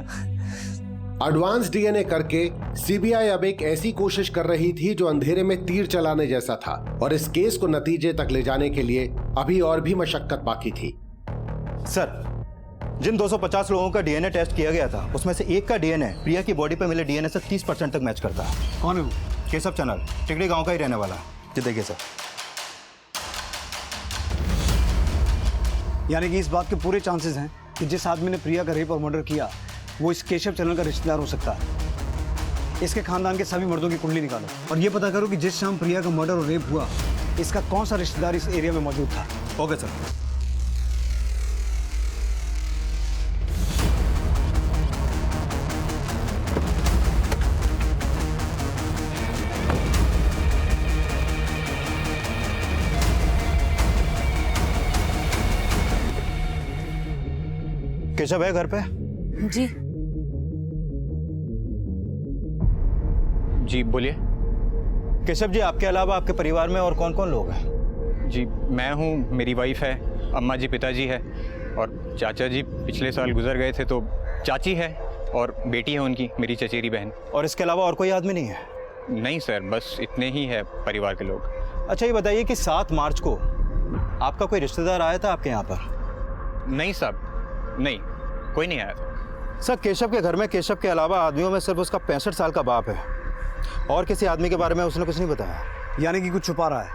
एडवांस डीएनए करके सीबीआई अब एक ऐसी कोशिश कर रही थी जो अंधेरे में तीर चलाने जैसा था, और इस केस को नतीजे तक ले जाने के लिए अभी और भी मशक्कत बाकी थी। सर, जिन 250 लोगों का डीएनए टेस्ट किया गया था उसमें से एक का डीएनए प्रिया की बॉडी पर मिले डीएनए से 30% तक मैच करता है। कौन है वो? केशव चैनल, टिकड़ी गांव का ही रहने वाला। जी देखिए सर। यानी कि इस बात के पूरे चांसेस हैं कि जिस आदमी ने प्रिया का रेप और मर्डर किया वो इस केशव चैनल का रिश्तेदार हो सकता है। इसके खानदान के सभी मर्दों की कुंडली निकालो और ये पता करो कि जिस शाम प्रिया का मर्डर और रेप हुआ इसका कौन सा रिश्तेदार इस एरिया में मौजूद था। Okay sir. केशव है घर पे? जी जी बोलिए। केशव जी, आपके अलावा आपके परिवार में और कौन कौन लोग हैं? जी मैं हूँ, मेरी वाइफ है, अम्मा जी पिताजी है, और चाचा जी पिछले साल गुजर गए थे, तो चाची है और बेटी है उनकी, मेरी चचेरी बहन। और इसके अलावा और कोई आदमी नहीं है? नहीं सर, बस इतने ही है परिवार के लोग। अच्छा, ये बताइए कि 7 मार्च को आपका कोई रिश्तेदार आया था आपके यहाँ पर? नहीं साहब, नहीं, कोई नहीं आया था। सर, केशव के घर में केशव के अलावा आदमियों में सिर्फ उसका 65 साल का बाप है, और किसी आदमी के बारे में उसने कुछ नहीं बताया। यानी कि कुछ छुपा रहा है।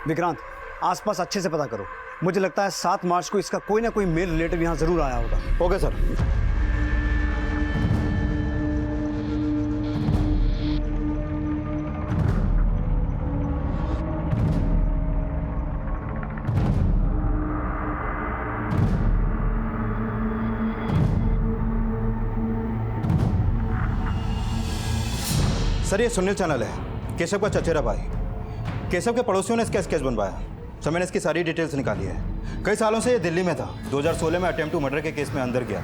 विक्रांत, आसपास अच्छे से पता करो। मुझे लगता है 7 मार्च को इसका कोई ना कोई मेल रिलेटिव यहाँ जरूर आया होगा। Okay sir. सर, ये सुनील चैनल है, केशव का चचेरा भाई। केशव के पड़ोसियों ने इसका केस बनवाया, तो मैंने इसकी सारी डिटेल्स निकाली है। कई सालों से ये दिल्ली में था, 2016 में अटेम्प्ट टू मर्डर के केस में अंदर गया।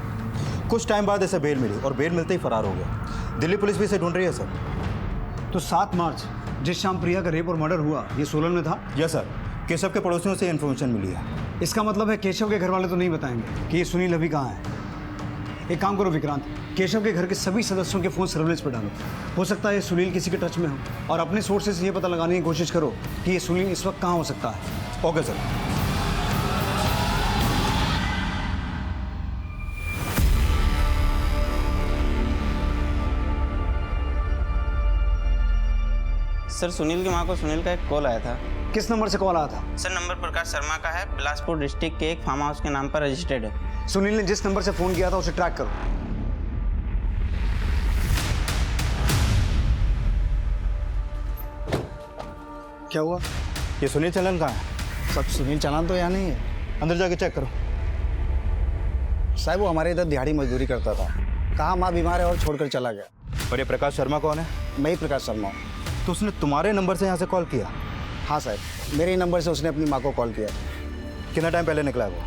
कुछ टाइम बाद इसे बेल मिली और बेल मिलते ही फरार हो गया। दिल्ली पुलिस भी इसे ढूंढ रही है सर। तो 7 मार्च जिस शाम प्रिया का रेप और मर्डर हुआ ये सोलन में था? यस सर, केशव के पड़ोसियों से इन्फॉर्मेशन मिली है। इसका मतलब है केशव के घर वाले तो नहीं बताएंगे कि ये सुनील अभी कहाँ है। एक काम करो विक्रांत, केशव के घर के सभी सदस्यों के फोन सर्विलेंस पर डालो। हो सकता है ये सुनील किसी के टच में हो, और अपने सोर्सेज से ये पता लगाने की कोशिश करो कि ये सुनील इस वक्त कहाँ हो सकता है। Okay sir. सर, सुनील की मां को सुनील का एक कॉल आया था। किस नंबर से कॉल आया था? सर, नंबर प्रकाश शर्मा का है, बिलासपुर डिस्ट्रिक्ट के एक फार्म हाउस के नाम पर रजिस्टर्ड है। सुनील ने जिस नंबर से फोन किया था उसे ट्रैक करो। क्या हुआ? ये सुनील चलन कहाँ है? सब सुनील चलन तो यहाँ नहीं है। अंदर जाके चेक करो। साहब, वो हमारे इधर दिहाड़ी मजदूरी करता था, कहा माँ बीमार है और छोड़कर चला गया। और ये प्रकाश शर्मा कौन है? मैं ही प्रकाश शर्मा हूँ। तो उसने तुम्हारे नंबर से यहाँ से कॉल किया? हाँ साहब, मेरे ही नंबर से उसने अपनी माँ को कॉल किया। कितना टाइम पहले निकला है वो?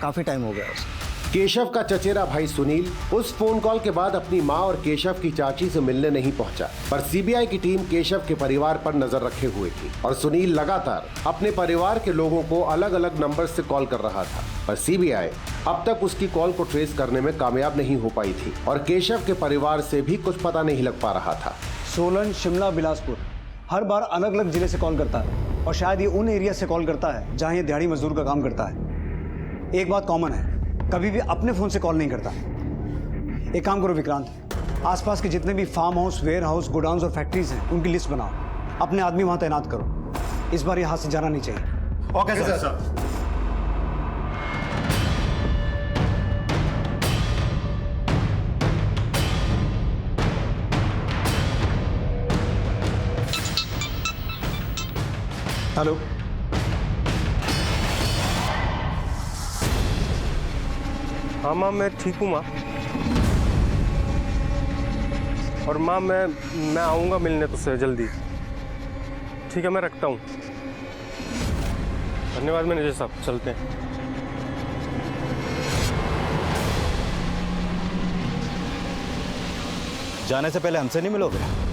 काफ़ी टाइम हो गया उसे। केशव का चचेरा भाई सुनील उस फोन कॉल के बाद अपनी मां और केशव की चाची से मिलने नहीं पहुंचा, पर सीबीआई की टीम केशव के परिवार पर नजर रखे हुए थी और सुनील लगातार अपने परिवार के लोगों को अलग अलग नंबर से कॉल कर रहा था, पर सीबीआई अब तक उसकी कॉल को ट्रेस करने में कामयाब नहीं हो पाई थी और केशव के परिवार से भी कुछ पता नहीं लग पा रहा था। सोलन, शिमला, बिलासपुर हर बार अलग अलग जिले से कॉल करता है और शायद ये उन एरिया से कॉल करता है जहां ये दिहाड़ी मजदूर का काम करता है। एक बात कॉमन है, कभी भी अपने फोन से कॉल नहीं करता। एक काम करो विक्रांत, आसपास के जितने भी farmhouse, warehouse, godowns और फैक्ट्रीज हैं उनकी लिस्ट बनाओ, अपने आदमी वहां तैनात करो। इस बार यहाँ से जाना नहीं चाहिए। Okay sir. हेलो, हाँ माँ मैं ठीक हूँ माँ। और माँ मैं आऊँगा मिलने तुझसे जल्दी। ठीक है मैं रखता हूँ। धन्यवाद मैनेजर साहब, चलते हैं। जाने से पहले हमसे नहीं मिलोगे?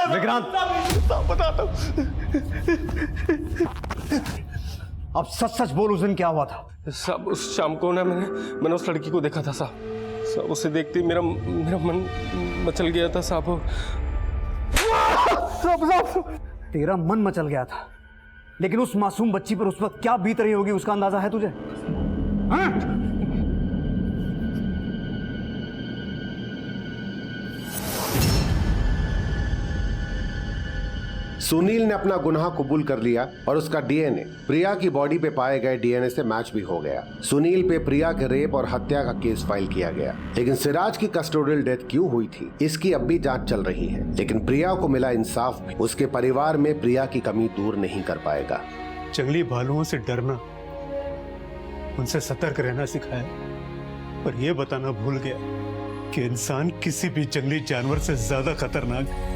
विक्रांत, अब सच सच बोल, उस दिन क्या हुआ था? साहब उस शाम को ना मैंने उस लड़की को देखा था साहब। उसे देखते ही मेरा मन मचल गया था साहब। तेरा मन मचल गया था, लेकिन उस मासूम बच्ची पर उस वक्त क्या बीत रही होगी उसका अंदाजा है तुझे? हाँ? सुनील ने अपना गुनाह कबूल कर लिया और उसका डीएनए प्रिया की बॉडी पे पाए गए डीएनए से मैच भी हो गया। सुनील पे प्रिया के रेप और हत्या का केस फाइल किया गया, लेकिन सिराज की कस्टोडियल डेथ क्यों हुई थी इसकी अब भी जांच चल रही है। लेकिन प्रिया को मिला इंसाफ भी उसके परिवार में प्रिया की कमी दूर नहीं कर पाएगा। जंगली भालुओं से डरना, उनसे सतर्क रहना सिखाया, पर यह बताना भूल गया कि इंसान किसी भी जंगली जानवर से ज्यादा खतरनाक है।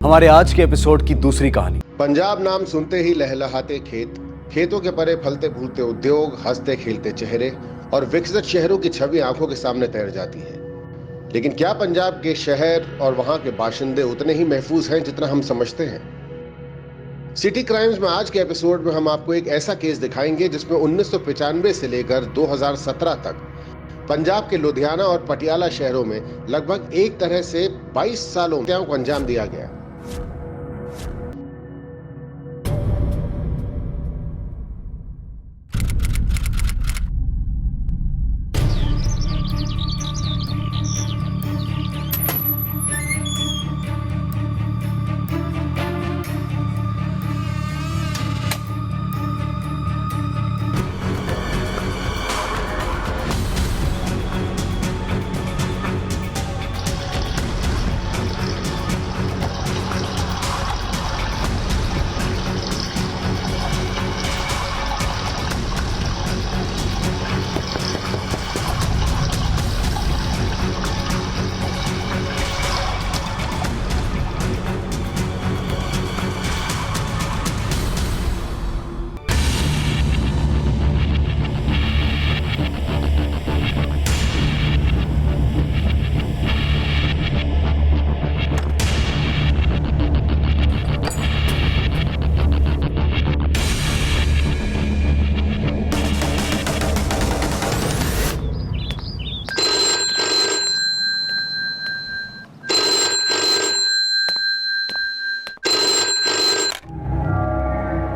हमारे आज के एपिसोड की दूसरी कहानी। पंजाब नाम सुनते ही लहलहाते खेत, खेतों के परे फलते फूलते उद्योग, हंसते खेलते चेहरे और विकसित शहरों की छवि आंखों के सामने तैर जाती है। लेकिन क्या पंजाब के शहर और वहां के बाशिंदे उतने ही महफूज हैं जितना हम समझते हैं? सिटी क्राइम्स में आज के एपिसोड में हम आपको एक ऐसा केस दिखाएंगे जिसमें 1995 से लेकर 2017 तक पंजाब के लुधियाना और पटियाला शहरों में लगभग एक तरह से 22 सालों को अंजाम दिया गया।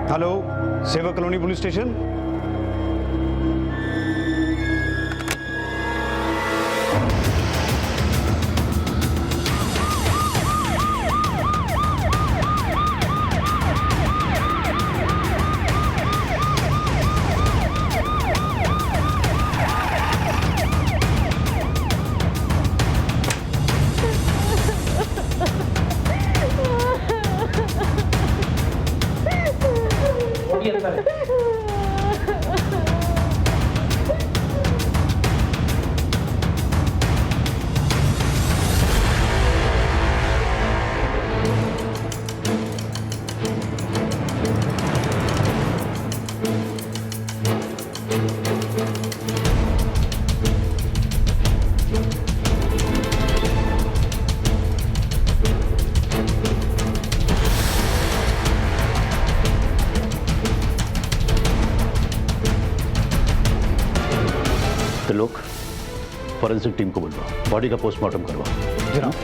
हेलो, सेवक colony police station. Forensic team को बुलवाओ, बॉडी का पोस्टमार्टम करवाओ। जनाब।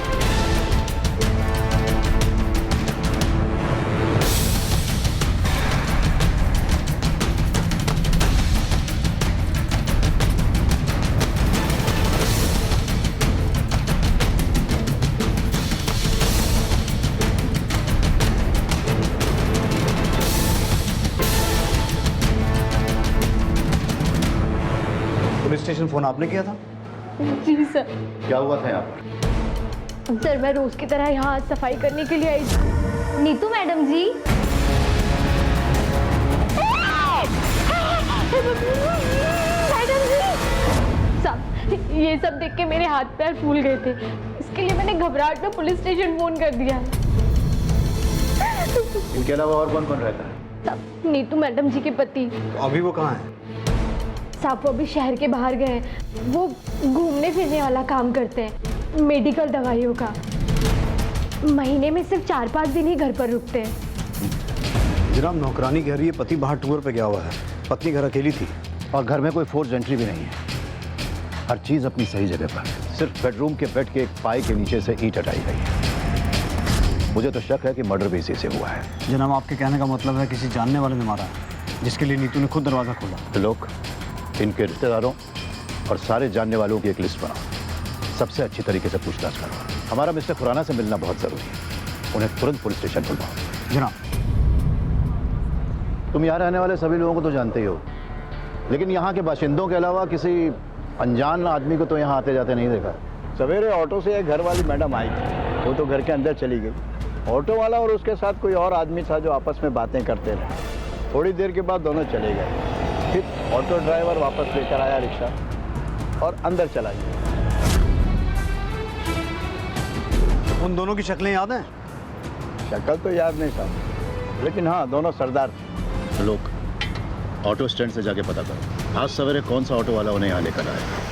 पुलिस स्टेशन फोन आपने किया था? जी सर। क्या हुआ था यहाँ पर? सर मैं रोज की तरह यहाँ आज सफाई करने के लिए आई थी। नीतू मैडम जी। मैडम जी साहब, ये सब देख के मेरे हाथ पैर फूल गए थे, इसके लिए मैंने घबराहट में पुलिस स्टेशन फोन कर दिया। इनके अलावा और कौन कौन रहता है? साहब नीतू मैडम जी के पति। तो अभी वो कहाँ है? साहब वो अभी शहर के बाहर गए हैं, वो घूमने फिरने वाला काम करते हैं, मेडिकल दवाइयों का। महीने में सिर्फ 4-5 दिन ही घर पर रुकते हैं। जनाब नौकरानी कह रही है पति बाहर टूर पे गया हुआ है, पत्नी घर अकेली थी। और घर में कोई फोर्स एंट्री भी नहीं है, हर चीज अपनी सही जगह पर। सिर्फ बेडरूम के बेड के एक पाई के नीचे से ईंट हटाई गई है। मुझे तो शक है कि मर्डर भी इसी से हुआ है। जनाब आपके कहने का मतलब है किसी जानने वाले ने मारा है, जिसके लिए नीतू ने खुद दरवाजा खोला। तो लोग इनके रिश्तेदारों और सारे जानने वालों की एक लिस्ट बनाओ, सबसे अच्छी तरीके से पूछताछ करो। हमारा मिस्टर खुराना से मिलना बहुत जरूरी है, उन्हें तुरंत पुलिस स्टेशन बुलवाओ। जनाब। तुम यहाँ रहने वाले सभी लोगों को तो जानते ही हो, लेकिन यहाँ के बाशिंदों के अलावा किसी अनजान आदमी को तो यहाँ आते जाते नहीं देखा। सवेरे ऑटो से एक घर वाली मैडम आई थी, वो तो घर के अंदर चली गई। ऑटो वाला और उसके साथ कोई और आदमी था जो आपस में बातें करते रहे। थोड़ी देर के बाद दोनों चले गए। फिर ऑटो ड्राइवर वापस लेकर आया रिक्शा और अंदर चला गया। उन दोनों की शक्लें याद हैं? शक्ल तो याद नहीं साहब, लेकिन हाँ दोनों सरदार थे। लोग ऑटो स्टैंड से जाके पता करो आज सवेरे कौन सा ऑटो वाला उन्हें यहाँ लेकर आया।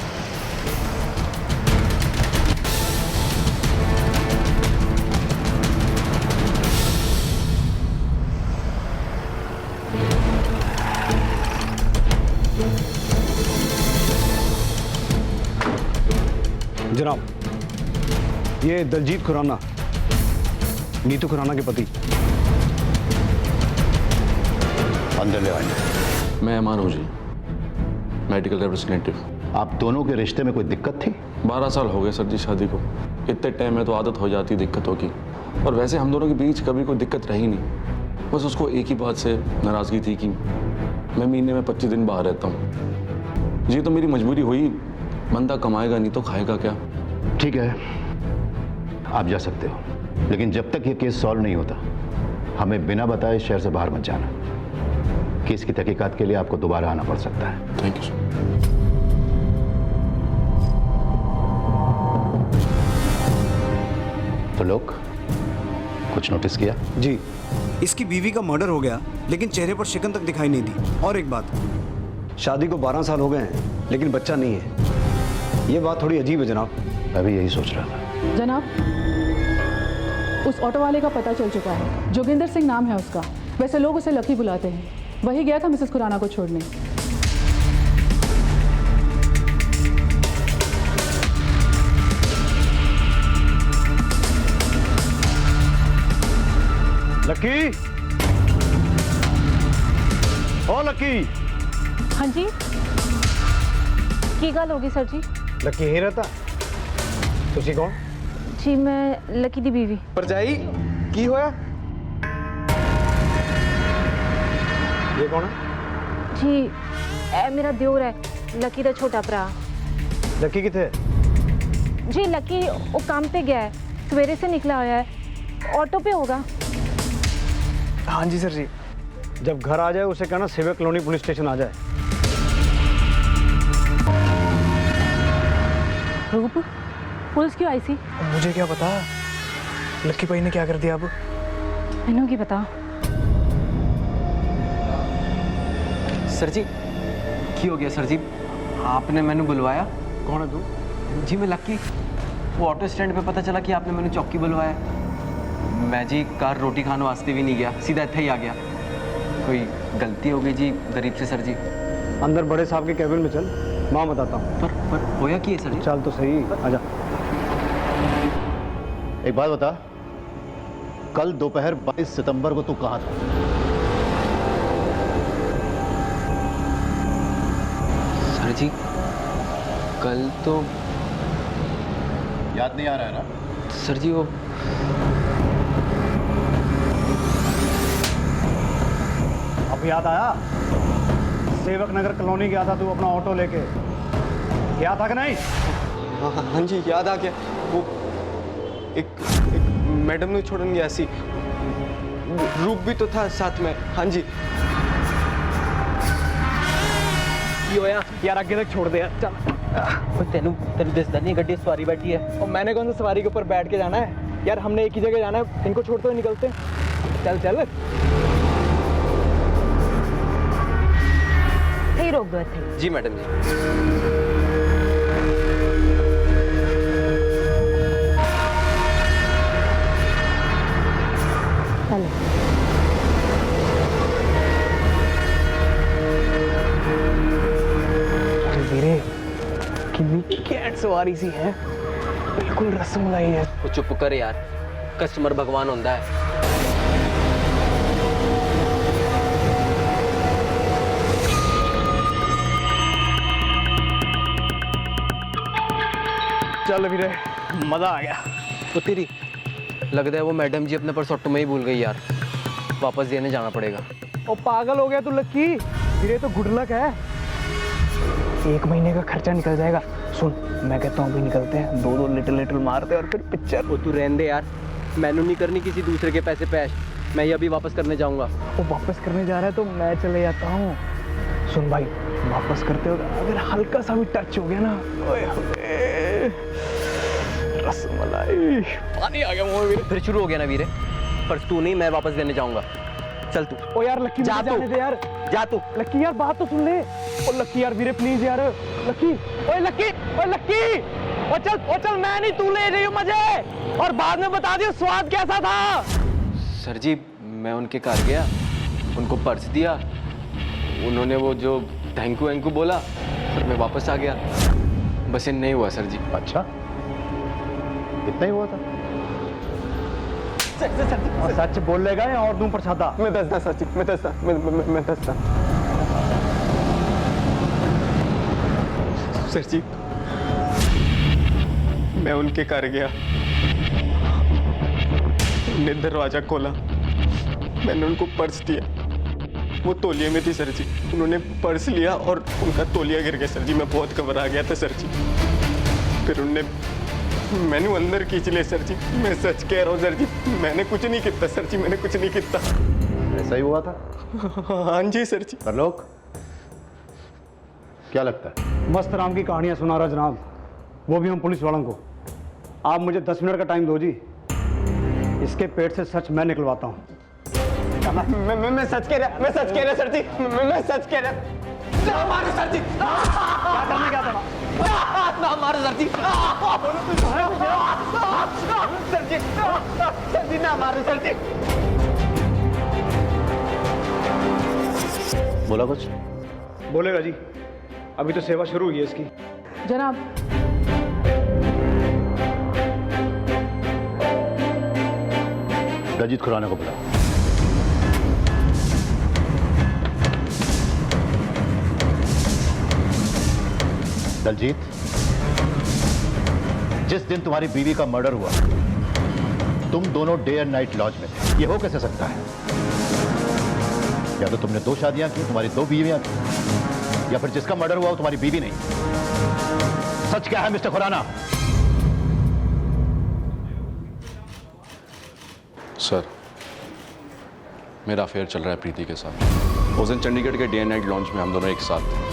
जनाब ये दलजीत खुराना, नीतू खुराना के पति। अंदर ले आइए। मैं अमान हूँ जी, मेडिकल रिप्रेजेंटेटिव। आप दोनों के रिश्ते में कोई दिक्कत थी? 12 साल हो गए सर जी शादी को। इतने टाइम में तो आदत हो जाती दिक्कतों की, और वैसे हम दोनों के बीच कभी कोई दिक्कत रही नहीं। बस उसको एक ही बात से नाराज़गी थी कि मैं महीने में 25 दिन बाहर रहता हूँ। जी तो मेरी मजबूरी हुई, बंदा कमाएगा नहीं तो खाएगा क्या। ठीक है आप जा सकते हो, लेकिन जब तक ये केस सॉल्व नहीं होता हमें बिना बताए शहर से बाहर मत जाना। केस की तहकीकात के लिए आपको दोबारा आना पड़ सकता है। Thank you sir. तो लोग कुछ नोटिस किया? जी इसकी बीवी का मर्डर हो गया, लेकिन चेहरे पर शिकन तक दिखाई नहीं दी। और एक बात, शादी को 12 साल हो गए हैं लेकिन बच्चा नहीं है। ये बात थोड़ी अजीब है जनाब। मैं भी यही सोच रहा था। जनाब उस ऑटो वाले का पता चल चुका है, जोगिंदर सिंह नाम है उसका। वैसे लोग उसे लकी बुलाते हैं। वही गया था मिसेस खुराना को छोड़ने। लकी, ओ लकी। हाँ जी की गल होगी सर जी? लकी यहीं रहता? तुसी कौन? जी मैं लकी दी बीवी। परजाई की होया? ये कौन है? जी ए मेरा दियोर है, लकी दा छोटा भरा। लकी किथे? जी लकी वो काम पे गया है, सवेरे से निकला हुआ है, ऑटो पे होगा। हाँ जी सर जी। जब घर आ जाए उसे कहना सिविल कॉलोनी पुलिस स्टेशन आ जाए। रूप पुलिस क्यों आई सी? मुझे क्या पता लक्की भाई ने क्या कर दिया। अब मैनू की पता। सर जी की हो गया सर जी? आपने मैंने बुलवाया? कौन है तू? जी मैं लक्की। वो ऑटो स्टैंड पे पता चला कि आपने मैंने चौकी बुलवाया। मैं जी कार रोटी खाने वास्ते भी नहीं गया, सीधा इतना ही आ गया। कोई गलती हो गई जी गरीब से सर जी। अंदर बड़े साहब के कैबिन में चल, माँ बताता हूँ। पर होया की है सर जी? चल तो सही, आजा। एक बात बता, कल दोपहर 22 सितंबर को तू कहाँ था? सर जी कल तो याद नहीं आ रहा है ना? सर जी वो अब याद आया? सेवक नगर कॉलोनी गया था तू अपना ऑटो लेके, गया था कि नहीं? हाँ जी याद आ गया। वो एक मैडम ने छोड़न गया सी, रूप भी तो था साथ में। हाँ जी। यार आगे तक छोड़ दे यार, चल। तेनू दिसदा नहीं गड्डी सवारी बैठी है। और मैंने कौन सा सवारी के ऊपर बैठ के जाना है यार, हमने एक ही जगह जाना है, इनको छोड़ते हुए निकलते। चल चल। ही रोक दो थे। जी मैडम जी। कितनी कैट सवारी सी है, बिल्कुल रसमलाई है। वो चुप कर यार, कस्टमर भगवान होता है। चल वीरे, मजा आ गया। तो तेरी लगता है वो मैडम जी अपने पर्स ऑटो में ही भूल गई यार, वापस देने जाना पड़ेगा। ओ पागल हो गया तू लक्की, वीरे तो गुड लक है, 1 महीने का खर्चा निकल जाएगा। सुन मैं कहता हूँ अभी निकलते हैं, 2-2 लिटिल मारते और फिर पिक्चर। वो तू रहने दे यार, मैनू नहीं करनी किसी दूसरे के पैसे पैश, मैं ये अभी वापस करने जाऊंगा। वो वापस करने जा रहा है तो मैं चले जाता हूँ। सुन भाई, वापस करते हो अगर हल्का सा भी टच हो गया ना, ओए होए, रसमलाई, पानी आ गया मुंह में। फिर शुरू हो गया ना वीरे, पर तू नहीं, मैं वापस देने जाऊंगा। चल तू। ओ यार लक्की जा जाने दे यार, जा तू। लक्की यार बात तो सुन ले। ओ लक्की यार वीरे प्लीज यार, लक्की, ओए लक्की, ओए लक्की, ओ चल मैं नहीं, तू ले रही हूँ मुझे, और बाद में बता दियो स्वाद कैसा था। सर जी मैं उनके घर गया, उनको पर्स दिया, उन्होंने वो जो थैंक यू बोला, और मैं वापस आ गया, बस ये नहीं हुआ सर जी। अच्छा, इतना ही हुआ था? सच बोलेगा या और दूं प्रसादा? मैं दसदा सच, मैं दसदा। सर जी मैं उनके घर गया, उन्होंने दरवाजा खोला, मैंने उनको पर्स दिया, वो तौलिए में थी सर जी, उन्होंने पर्स लिया और उनका तौलिया गिर गया सर जी, मैं बहुत घबरा गया था सर जी। फिर उनने मैंने अंदर खींच लिया सर जी, मैं सच कह रहा हूँ सर जी, मैंने कुछ नहीं किया सर जी, मैंने कुछ नहीं किया। ऐसा ही हुआ था? हाँ जी सर जी। परलोक, क्या लगता है? मस्त राम की कहानियां सुना रहा जनाब, वो भी हम पुलिस वालों को। आप मुझे 10 मिनट का टाइम दो जी, इसके पेट से सच मैं निकलवाता हूँ। मैं सच कह रहा सर जी, मैं सच कह रहा। ना मारो सर जी, क्या था? ना मारो सर जी, सर जी ना मारो सर जी। बोला कुछ? बोलेगा जी, अभी तो सेवा शुरू हुई है इसकी। जनाब, दलजीत खुराना को बुला। दलजीत, जिस दिन तुम्हारी बीवी का मर्डर हुआ, तुम दोनों डे एंड नाइट लॉज में थे। ये हो कैसे सकता है? या तो तुमने 2 शादियां की, तुम्हारी 2 बीवियां थी, या फिर जिसका मर्डर हुआ वो तुम्हारी बीवी नहीं। सच क्या है मिस्टर खुराना? सर, मेरा अफेयर चल रहा है प्रीति के साथ। उस दिन चंडीगढ़ के डे एंड नाइट लॉन्च में हम दोनों एक साथ थे।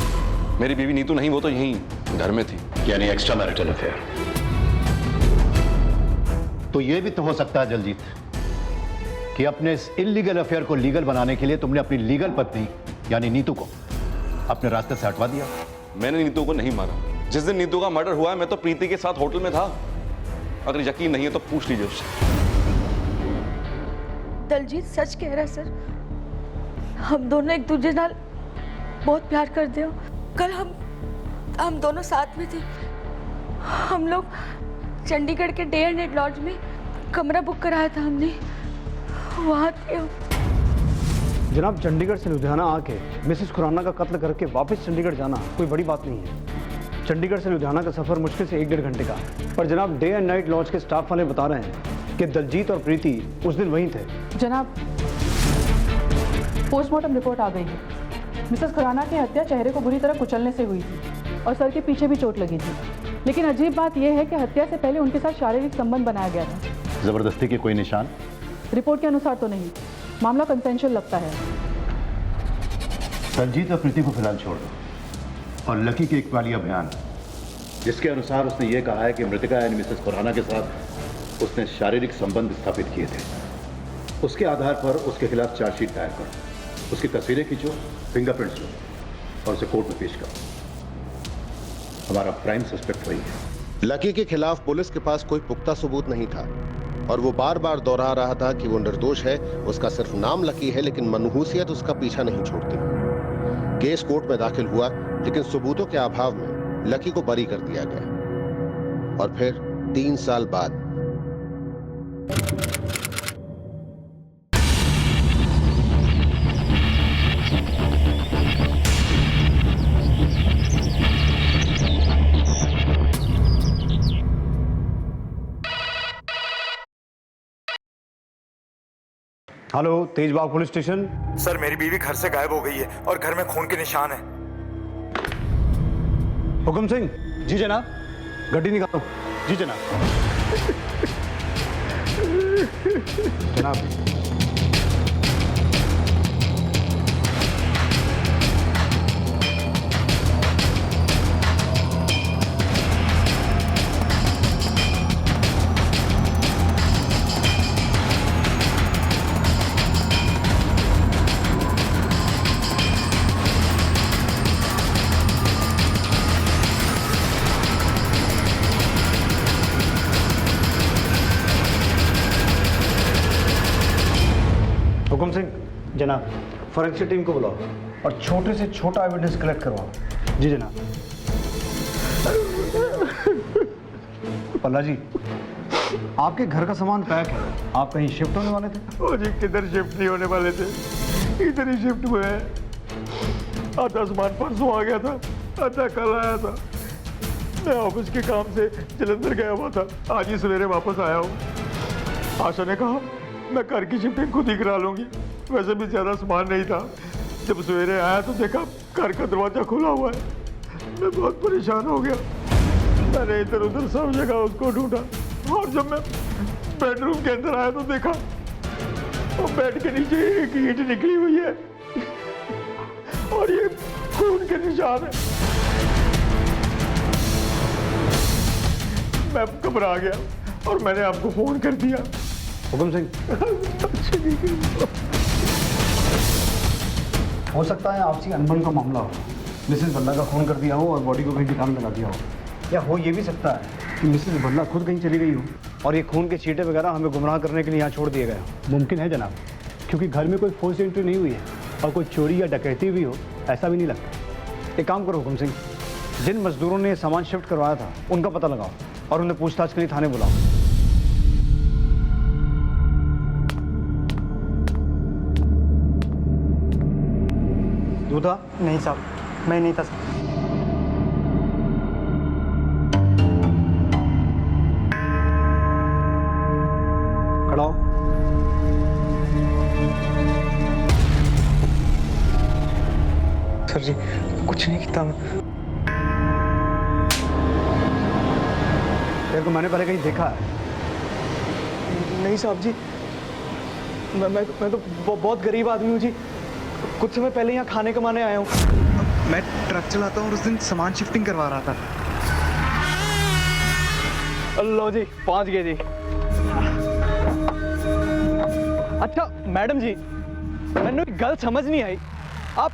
मेरी बीवी नीतू नहीं, वो तो यहीं घर में थी। यानी एक्स्ट्रा मैरिटल अफेयर। तो यह भी तो हो सकता है दलजीत कि अपने इस इलीगल अफेयर को लीगल बनाने के लिए तुमने अपनी लीगल पत्नी यानी नीतू को अपने रास्ते से हटवा दिया। मैंने नीतू को नहीं मारा। जिस दिन नीतू का मर्डर हुआ मैं तो प्रीति के साथ होटल में था। अगर यकीन नहीं है तो पूछ लीजिए उससे। दलजीत सच कह रहा है सर, हम दोनों एक दूसरे नाल बहुत प्यार करते हो। कल हम हम दोनों साथ में थे। हम लोग चंडीगढ़ के डे एंड नाइट लॉज में कमरा बुक कराया था हमने, वहाँ थे हम। जनाब, चंडीगढ़ से लुधियाना आके मिसेस खुराना का कत्ल करके वापस चंडीगढ़ जाना कोई बड़ी बात नहीं है। चंडीगढ़ से लुधियाना का सफर मुश्किल से 1-1.5 घंटे का है। पर जनाब, डे एंड नाइट लॉज के स्टाफ वाले बता रहे हैं कि दलजीत और प्रीति उस दिन वहीं थे। जनाब, पोस्टमार्टम रिपोर्ट आ गई है। मिसेस खुराना की हत्या चेहरे को बुरी तरह कुचलने से हुई थी और सर के पीछे भी चोट लगी थी। लेकिन अजीब बात यह है कि हत्या से पहले उनके साथ शारीरिक संबंध बनाया गया था। जबरदस्ती के कोई निशान? रिपोर्ट के अनुसार तो नहीं, मामला कंसेंशुअल लगता है। दलजीत और प्रीति को फिलहाल छोड़ दो और लकी के एक वालिया बयान, जिसके अनुसार उसने ये कहा है कि मृतका यानी मिसेस खुराना के साथ उसने शारीरिक संबंध स्थापित किए थे। उसके आधार पर उसके खिलाफ चार्जशीट दायर करो, उसकी तस्वीरें खींचो, फिंगरप्रिंट्स लो और उसे कोर्ट में पेश करो। हमारा प्राइम सस्पेक्ट वही है। लकी के खिलाफ पुलिस के पास कोई पुख्ता सबूत नहीं था और वो बार बार दोहरा रहा था कि वो निर्दोष है। उसका सिर्फ नाम लकी है, लेकिन मनहूसियत उसका पीछा नहीं छोड़ती। केस कोर्ट में दाखिल हुआ, लेकिन सबूतों के अभाव में लकी को बरी कर दिया गया। और फिर 3 साल बाद हेलो, तेजबाग पुलिस स्टेशन। सर, मेरी बीवी घर से गायब हो गई है और घर में खून के निशान है। हुकुम सिंह। जी जनाब। गड्डी निकालो। जी जनाब। जनाब, हुकुम सिंह। जनाब, फॉरेंसिक टीम को बुलाओ और छोटे से छोटा एविडेंस कलेक्ट करवाओ। जी जनाब। पल्ला जी, आपके घर का सामान पैक है, आप कहीं शिफ्ट होने वाले थे? ओ जी, किधर शिफ्ट नहीं होने वाले थे, इधर ही शिफ्ट हुए हैं। आधा सामान परसों आ गया था, आधा कल आया था। मैं ऑफिस के काम से जलंधर गया हुआ था, आज ही सवेरे वापस आया हूँ। आशा ने कहा मैं घर की शिफ्टिंग खुद ही करा लूंगी। वैसे भी ज़्यादा सामान नहीं था। जब सवेरे आया तो देखा घर का दरवाज़ा खुला हुआ है। मैं बहुत परेशान हो गया। मैंने इधर उधर सब जगह उसको ढूंढा और जब मैं बेडरूम के अंदर आया तो देखा वो बेड के नीचे एक ईंट निकली हुई है और ये खून के निशान है। मैं घबरा गया और मैंने आपको फोन कर दिया। हुकुम सिंह। हो सकता है आपसी अनबन का मामला हो, मिसेस बल्ला का खून कर दिया हो और बॉडी को कहीं ठिकाने लगा दिया हो, या हो ये भी सकता है कि मिसेस बल्ला खुद कहीं चली गई हो और ये खून के छींटे वगैरह हमें गुमराह करने के लिए यहाँ छोड़ दिए गए हो। मुमकिन है जनाब, क्योंकि घर में कोई फोर्स एंट्री नहीं हुई है और कोई चोरी या डकैती भी हो, ऐसा भी नहीं लगता। एक काम करो हुकुम सिंह, जिन मजदूरों ने सामान शिफ्ट करवाया था उनका पता लगाओ और उन्हें पूछताछ के लिए थाने बुलाओ। दूधा? नहीं साहब, मैं नहीं था साहब। खड़ा हो। सर जी, कुछ नहीं किया मैं। तेरे को मैंने पहले कहीं देखा है? नहीं साहब जी, मैं तो बहुत गरीब आदमी हूँ जी। कुछ समय पहले यहाँ खाने कमाने आया हूँ। मैं ट्रक चलाता हूँ और उस दिन सामान शिफ्टिंग करवा रहा था। लो जी, पहुँच गए जी। अच्छा मैडम जी, मैंने एक गल समझ नहीं आई, आप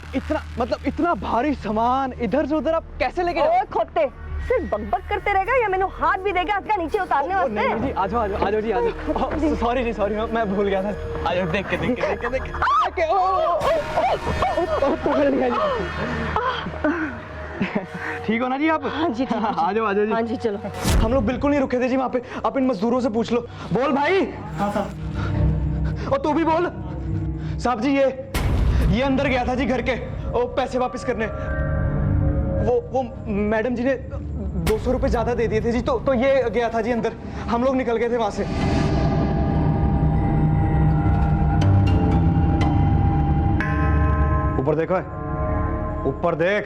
इतना भारी सामान इधर से उधर आप कैसे लेके जाओ? खोते सिर्फ बकबक करते रहेगा या मैंने हाथ भी देगा आपका नीचे उतारने वास्ते? नहीं जी, आ जाओ जी, आ जाओ। सॉरी जी, सॉरी, मैं भूल गया था। आ जाओ, देख के पकड़ लिया जी। ठीक हो ना जी आप? हाँ जी ठीक है। आ जाओ जी। हाँ जी चलो। हम लोग बिल्कुल नहीं रुके थे जी वहाँ पे, आप इन मजदूरों से पूछ लो। बोल भाई। हाँ साहब। और तू भी बोल। साहब जी ये अंदर गया था जी घर के पैसे वापस करने। वो मैडम जी ने 200 रुपए ज्यादा दे दिए थे जी, तो ये गया था जी अंदर, हम लोग निकल गए थे वहां से। ऊपर देखो, ऊपर देख।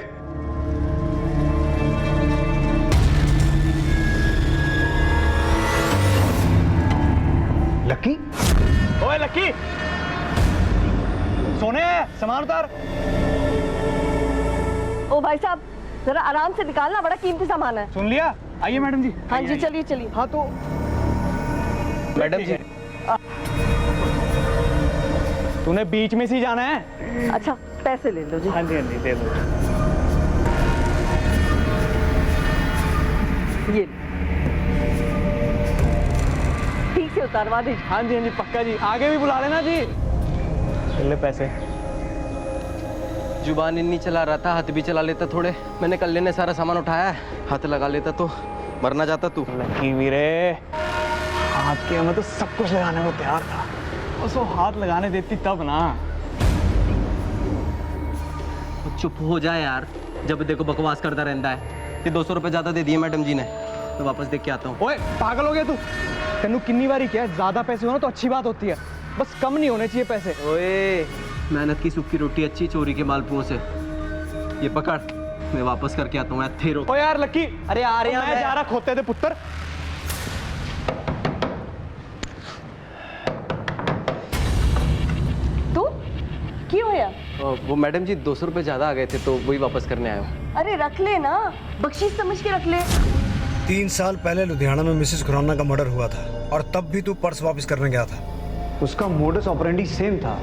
लक्की, ओए लक्की, सोने सामान उतार। ओ भाई साहब जरा आराम से निकालना, बड़ा कीमती सामान है। सुन लिया? आइए मैडम जी। हाँ जी चलिए चलिए। हाँ तो मैडम जी तूने बीच में से जाना है। अच्छा पैसे ले लो जी। हाँ जी दे दो। ये ठीक से उतारवा दीजिए। हाँ जी पक्का जी, आगे भी बुला लेना जी। ले पैसे। जुबान इन्नी चला रहा था, हाथ भी चला लेता थोड़े। मैंने कल लेने सारा सामान उठाया है, हाथ लगा लेता तो मरना जाता तू। लक्की वीरे, हाथ के मैं तो सब कुछ लगाने को तैयार था, उसको हाथ लगाने देती तब ना। चुप हो जाए यार, जब देखो बकवास करता रहता है। ये 200 रुपए ज्यादा दे दिए मैडम जी ने, तो वापस देख के आता हूँ। ओए पागल हो गया तू? तेनू कितनी बारी क्या है, ज्यादा पैसे हो ना तो अच्छी बात होती है, बस कम नहीं होने चाहिए पैसे। ओए मेहनत की सूखी रोटी अच्छी, चोरी के मालपुओं से। ये पकड़, मैं वापस करके आता हूँ। थे ओ यार लक्की, अरे आ रहे हैं, मैं जा रहा खोते थे पुत्र। तू क्यों होया? वो मैडम जी 200 रुपए ज्यादा आ गए थे, तो वही वापस करने आया हूँ। अरे रख ले ना, बख्शीश समझ के रख ले। 3 साल पहले लुधियाना में मिसेस खुराना का मर्डर हुआ था, और तब भी तू पर्स वापस करने गया था। उसका मोडस ऑपरेंडी सेम था।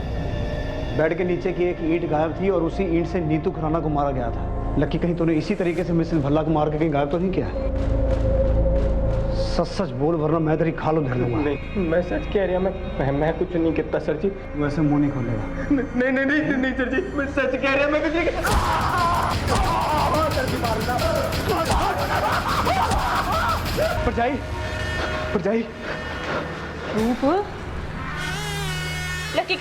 बेड के नीचे की एक ईंट गायब थी और उसी ईंट से नीतू खुराना को मारा गया था। लक्की कहीं तूने इसी तरीके से मिसेस भल्ला को मार के कहीं गायब तो नहीं किया? सच सच बोल वरना मैं तेरी खाल उधेड़ दूंगा। नहीं मैं सच कह रहा, मैं कुछ नहीं कहता सर जी। वैसे मुंह नहीं खोलेगा। नहीं सर जी, मैं सच कह रहा, मैं कुछ नहीं कहता। परजाई रूप लकी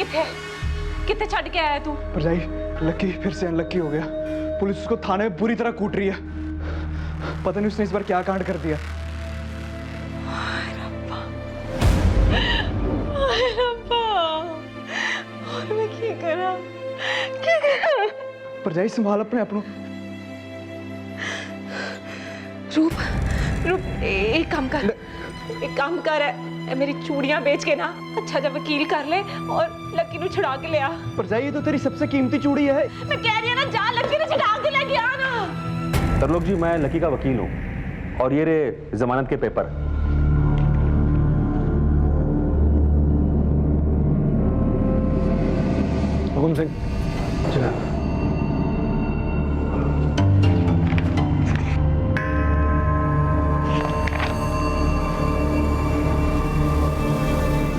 कितने छड़ के आया तू? परजाई लक्की फिर से अनलक्की हो गया। पुलिस उसको थाने में बुरी तरह कूट रही है, पता नहीं उसने इस बार क्या कांड कर दिया। और मैं क्या करा? परजाई संभाल अपने अपनों। रूप एक काम कर मेरी चूड़ियां बेच के ना अच्छा जब वकील कर ले और लकी नु छुड़ा के ले आ। परजाई ये तो तेरी सबसे कीमती चूड़ी है। मैं कह रही हूं ना, जा लकी ने छुड़ा के लेके आ ना। तरलोक जी, मैं लकी का वकील हूँ और ये रे जमानत के पेपर। हुकुम सिंह चला।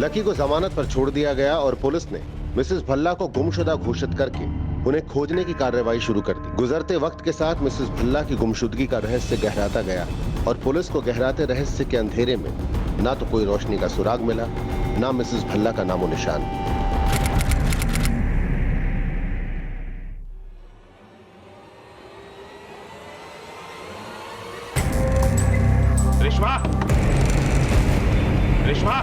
लकी को जमानत पर छोड़ दिया गया और पुलिस ने मिसेस भल्ला को गुमशुदा घोषित करके उन्हें खोजने की कार्रवाई शुरू कर दी। गुजरते वक्त के साथ मिसेस भल्ला की गुमशुदगी का रहस्य गहराता गया और पुलिस को गहराते रहस्य के अंधेरे में ना तो कोई रोशनी का सुराग मिला, ना मिसेस भल्ला का नामो निशान। रेशमा, रेशमा,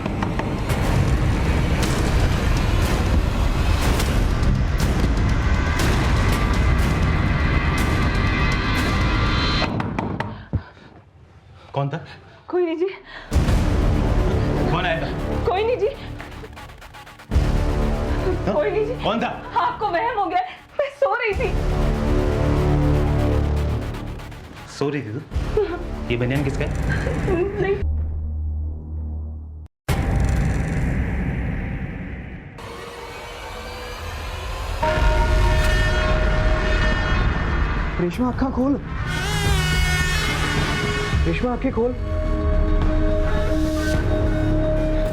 कौन था? कोई नहीं जी। कौन आया था? कोई नहीं जी। कोई नहीं जी। कौन था? आपको वहम हो गया, मैं सो रही थी। सो रही थी तू? ये बनियान किसका है? नहीं। रेशमा आँखें खोल, रेशमा आँखें खोल।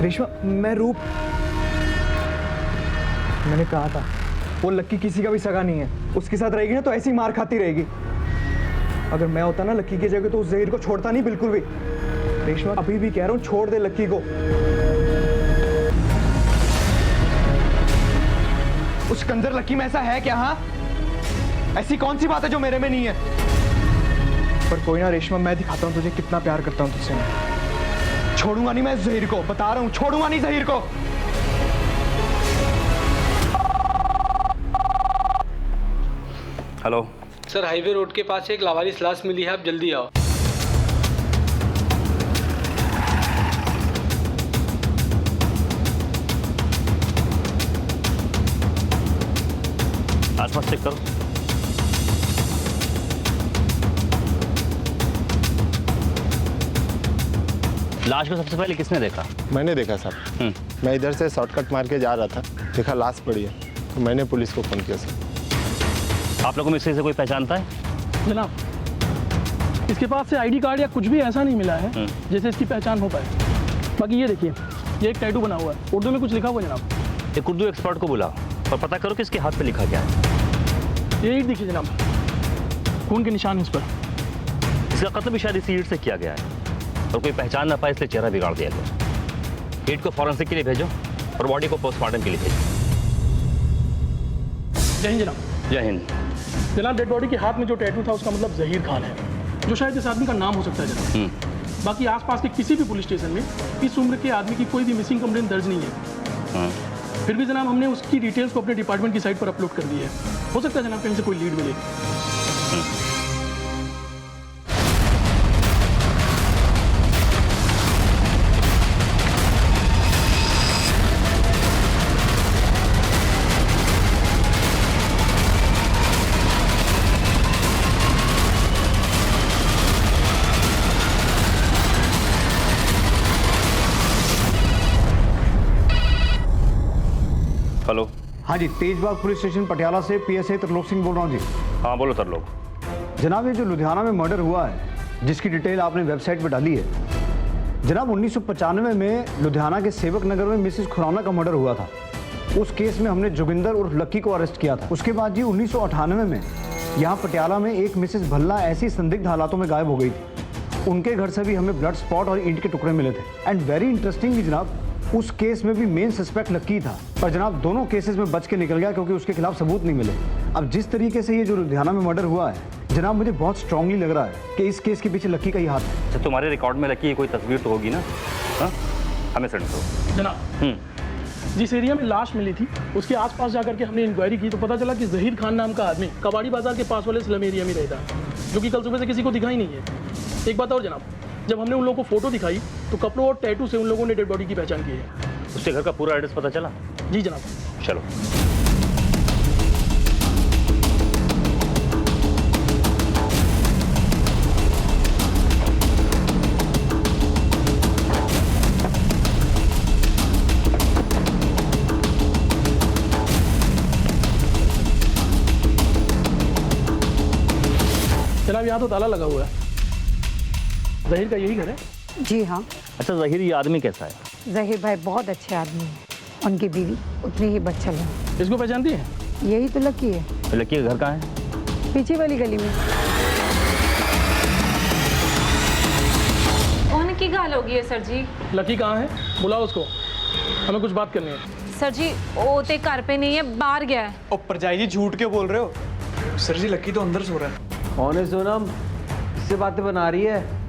रेशमा, मैं रूप, मैंने कहा था वो लक्की किसी का भी सगा नहीं है, उसके साथ रहेगी ना तो ऐसी मार खाती रहेगी। अगर मैं होता ना लक्की की जगह तो उस जहीर को छोड़ता नहीं बिल्कुल भी। रेशमा अभी भी कह रहा हूँ छोड़ दे लक्की को। उस कंजर लक्की में ऐसा है क्या? हाँ, ऐसी कौन सी बात है जो मेरे में नहीं है? पर कोई ना रेशमा, मैं दिखाता हूँ तुझे कितना प्यार करता हूँ तुझसे। मैं छोड़ूंगा नहीं, मैं जहीर को बता रहा हूँ, छोड़ूंगा नहीं जहीर को। हेलो सर, हाईवे रोड के पास एक लावारिस लाश मिली है, आप जल्दी आओ। आसपास चेक करो। लाश को सबसे पहले किसने देखा? मैंने देखा साहब। मैं इधर से शॉर्टकट मार के जा रहा था, देखा लाश पड़ी है, तो मैंने पुलिस को फ़ोन किया सर। आप लोगों में इससे कोई पहचानता है? जनाब, इसके पास से आईडी कार्ड या कुछ भी ऐसा नहीं मिला है जिससे इसकी पहचान हो पाए। बाकी ये देखिए, ये एक टैटू बना हुआ है, उर्दू में कुछ लिखा हुआ है जनाब। एक उर्दू एक्सपर्ट को बुलाओ और पता करो कि इसके हाथ पे लिखा क्या है। ये ईंट देखिए जनाब, खून के निशान इस पर। इसका कत्ल भी शायद इसी ईंट से किया गया है और कोई पहचान ना पाए इसलिए चेहरा बिगाड़ दिया गया। ईंट को फॉरेंसिक के लिए भेजो और बॉडी को पोस्टमार्टम के लिए भेजो। जय हिंद जनाब। जय हिंद। जनाब, डेड बॉडी के हाथ में जो टैटू था उसका मतलब जहीर खान है, जो शायद इस आदमी का नाम हो सकता है जनाब। बाकी आसपास के किसी भी पुलिस स्टेशन में इस उम्र के आदमी की कोई भी मिसिंग कंप्लेंट दर्ज नहीं है। फिर भी जनाब हमने उसकी डिटेल्स को अपने डिपार्टमेंट की साइट पर अपलोड कर दी है। हो सकता है जनाब कहीं से कोई लीड मिले। हेलो। हाँ जी, तेजबाग पुलिस स्टेशन पटियाला से पीएसआई तरलोक सिंह बोल रहा हूँ जी। हाँ बोलो तरलोक। जनाब, ये जो लुधियाना में मर्डर हुआ है, जिसकी डिटेल आपने वेबसाइट पर डाली है, जनाब 1995 में लुधियाना के सेवक नगर में मिसेस खुराना का मर्डर हुआ था। उस केस में हमने जोगिंदर उर्फ लक्की को अरेस्ट किया था। उसके बाद जी 1998 में यहाँ पटियाला में एक मिसेस भल्ला ऐसी संदिग्ध हालातों में गायब हो गई थी। उनके घर से भी हमें ब्लड स्पॉट और ईंट के टुकड़े मिले थे। एंड वेरी इंटरेस्टिंगली जनाब, उस केस में भी मेन सस्पेक्ट लक्की था, पर जनाब दोनों केसेस में बच के निकल गया क्योंकि उसके खिलाफ सबूत नहीं मिले। अब जिस तरीके से ये जो लुधियाना में मर्डर हुआ है जनाब, मुझे बहुत स्ट्रांगली लग रहा है कि इस केस के पीछे लक्की का ही हाथ है। अच्छा, तुम्हारे रिकॉर्ड में लक्की की कोई तस्वीर तो होगी ना? हाँ, हमें सेंड करो जनाब। जिस एरिया में लाश मिली थी उसके आसपास जाकर के हमने इंक्वायरी की तो पता चला कि जहीर खान नाम का आदमी कबाड़ी बाजार के पास वाले स्लम एरिया में रहता है, जो कि कल सुबह से किसी को दिखा ही नहीं है। एक बात और जनाब, जब हमने उन लोगों को फोटो दिखाई तो कपड़ों और टैटू से उन लोगों ने डेड बॉडी की पहचान की है। उसके घर का पूरा एड्रेस पता चला? जी जनाब। चलो। जनाब, यहाँ तो ताला लगा हुआ है। जहीर का यही घर है? जी हाँ। अच्छा, जहीर ये आदमी कैसा है? जहीर भाई बहुत अच्छे आदमी हैं। उनकी बीवी उतनी ही बच्चल है। इसको पहचानती है? यही तो लकी है। लकी का घर कहाँ है? पीछे वाली गली में। कौन की गाल होगी है सर जी? लकी कहाँ है? बुलाओ उसको, हमें कुछ बात करनी है। सर जी, वो ते घर पे नहीं है, बाहर गया है। ओ परजाई जी, झूठ क्यों बोल रहे हो? सर जी, लकी तो अंदर सो रहा है। कौन है सोनम? इससे बातें बना रही है?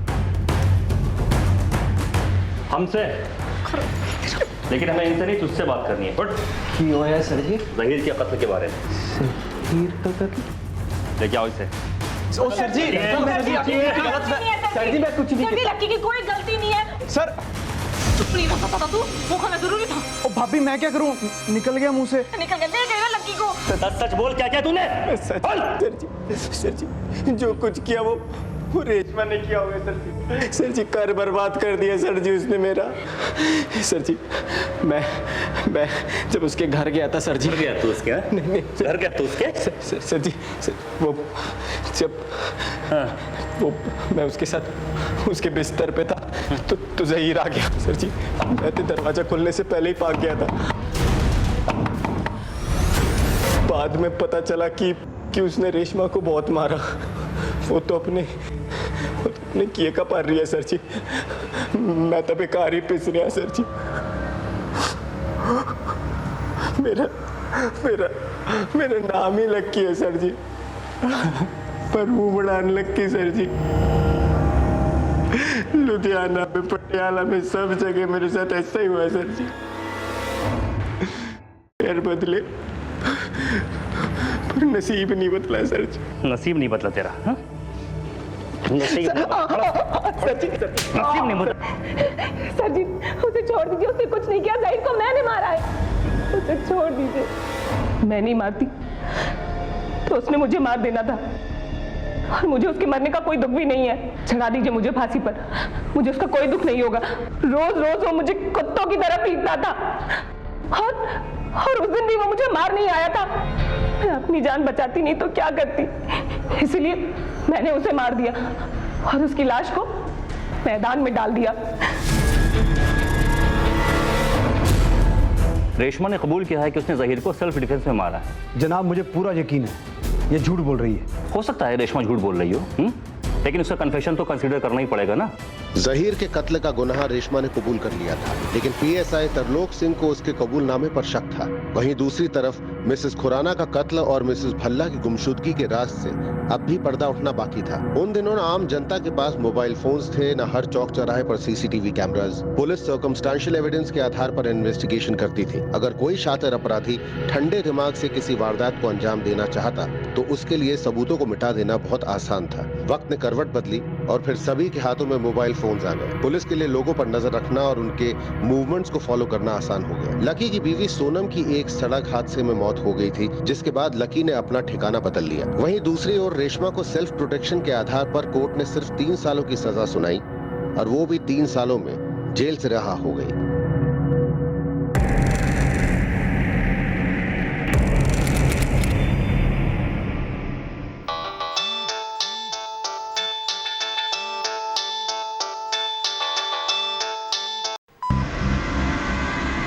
हमसे, लेकिन हमें इनसे नहीं तुझसे बात करनी है। बट की हुआ है सर जी? जहीर के कत्ल के बारे में। जहीर का कत्ल? लेके आओ इसे। ओ सर जी, सर जी मैं कुछ नहीं किया। लकी की कोई गलती नहीं है सर। प्लीज बता तू, वो खाना जरूरी था। ओ भाभी, मैं क्या करूं? निकल गया मुंह से। निकल गया, दे गया लकी को। सच सच बोल, क्या क्या तूने? सर जी जो कुछ किया वो रेशमा ने किया होगा सर जी। सर जी कर बर्बाद कर दिया सर जी उसने मेरा। सर जी मैं जब उसके घर गया था सर जी। गया तू उसके? नहीं घर गया तू उसके? सर जी वो जब वो मैं उसके साथ उसके बिस्तर पे था तो जहीर आ गया सर जी। मैं तो दरवाजा खुलने से पहले ही भाग गया था। बाद में पता चला कि उसने रेशमा को बहुत मारा। वो तो अपने किए का पार रही है सर जी। मैं तो बेकार ही पिस रहा सर जी। मेरा नाम ही लक्की है सर जी, पर वो बड़ा अनलक्की सर जी। लुधियाना में, पटियाला में, सब जगह मेरे साथ ऐसा ही हुआ है सर जी। पैर बदले पर नसीब नहीं बदला सर जी। नसीब नहीं बदला तेरा? हाँ? नसीब नहीं बदला। सर जी उसे छोड़ दीजिए, उसने कुछ नहीं किया, ज़हीर को मैंने मारा है, उसे छोड़ दीजिए। मैं नहीं मारती तो उसने मुझे मार देना था, और मुझे उसके मरने का कोई दुख भी नहीं है। चढ़ा दीजिए मुझे फांसी पर, मुझे उसका कोई दुख नहीं होगा। रोज रोज वो मुझे कुत्तों की तरह पीटता था, और उस दिन भी वो मुझे मार नहीं आया था। मैं अपनी जान बचाती नहीं तो क्या करती, इसलिए मैंने उसे मार दिया और उसकी लाश को मैदान में डाल दिया। रेशमा ने कबूल किया है कि उसने ज़हीर को सेल्फ डिफेंस में मारा है। जनाब मुझे पूरा यकीन है ये झूठ बोल रही है। हो सकता है रेशमा झूठ बोल रही हो, लेकिन उसका कन्फेशन तो कंसीडर करना ही पड़ेगा ना। ज़हीर के कत्ल का गुनाह रेशमा ने कबूल कर लिया था, लेकिन पीएसआई तरलोक सिंह को उसके कबूलनामे पर शक था। वहीं दूसरी तरफ मिसेस खुराना का कत्ल और मिसेस भल्ला की गुमशुदगी के राज से अब भी पर्दा उठना बाकी था। उन दिनों न आम जनता के पास मोबाइल फोन्स थे, न हर चौक चौराहे पर CCTV cameras. Police circumstantial evidence के आधार पर इन्वेस्टिगेशन करती थी। अगर कोई शातिर अपराधी ठंडे दिमाग से किसी वारदात को अंजाम देना चाहता तो उसके लिए सबूतों को मिटा देना बहुत आसान था। वक्त ने करवट बदली और फिर सभी के हाथों में मोबाइल फोन्स आ गए। पुलिस के लिए लोगों पर नजर रखना और उनके मूवमेंट्स को फॉलो करना आसान हो गया। लकी की बीवी सोनम की एक सड़क हादसे में मौत हो गई थी, जिसके बाद लकी ने अपना ठिकाना बदल लिया। वहीं दूसरी ओर रेशमा को सेल्फ प्रोटेक्शन के आधार पर कोर्ट ने सिर्फ 3 सालों की सजा सुनाई, और वो भी 3 सालों में जेल से रहा हो गई।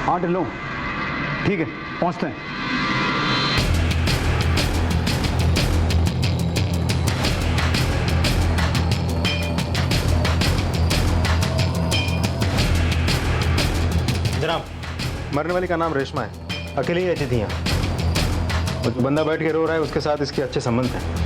हाँ ढिल्लो, ठीक है पहुंचते हैं। जनाब, मरने वाली का नाम रेशमा है, अकेली ही रहती थी यहाँ, और जो बंदा बैठ के रो रहा है उसके साथ इसके अच्छे संबंध हैं।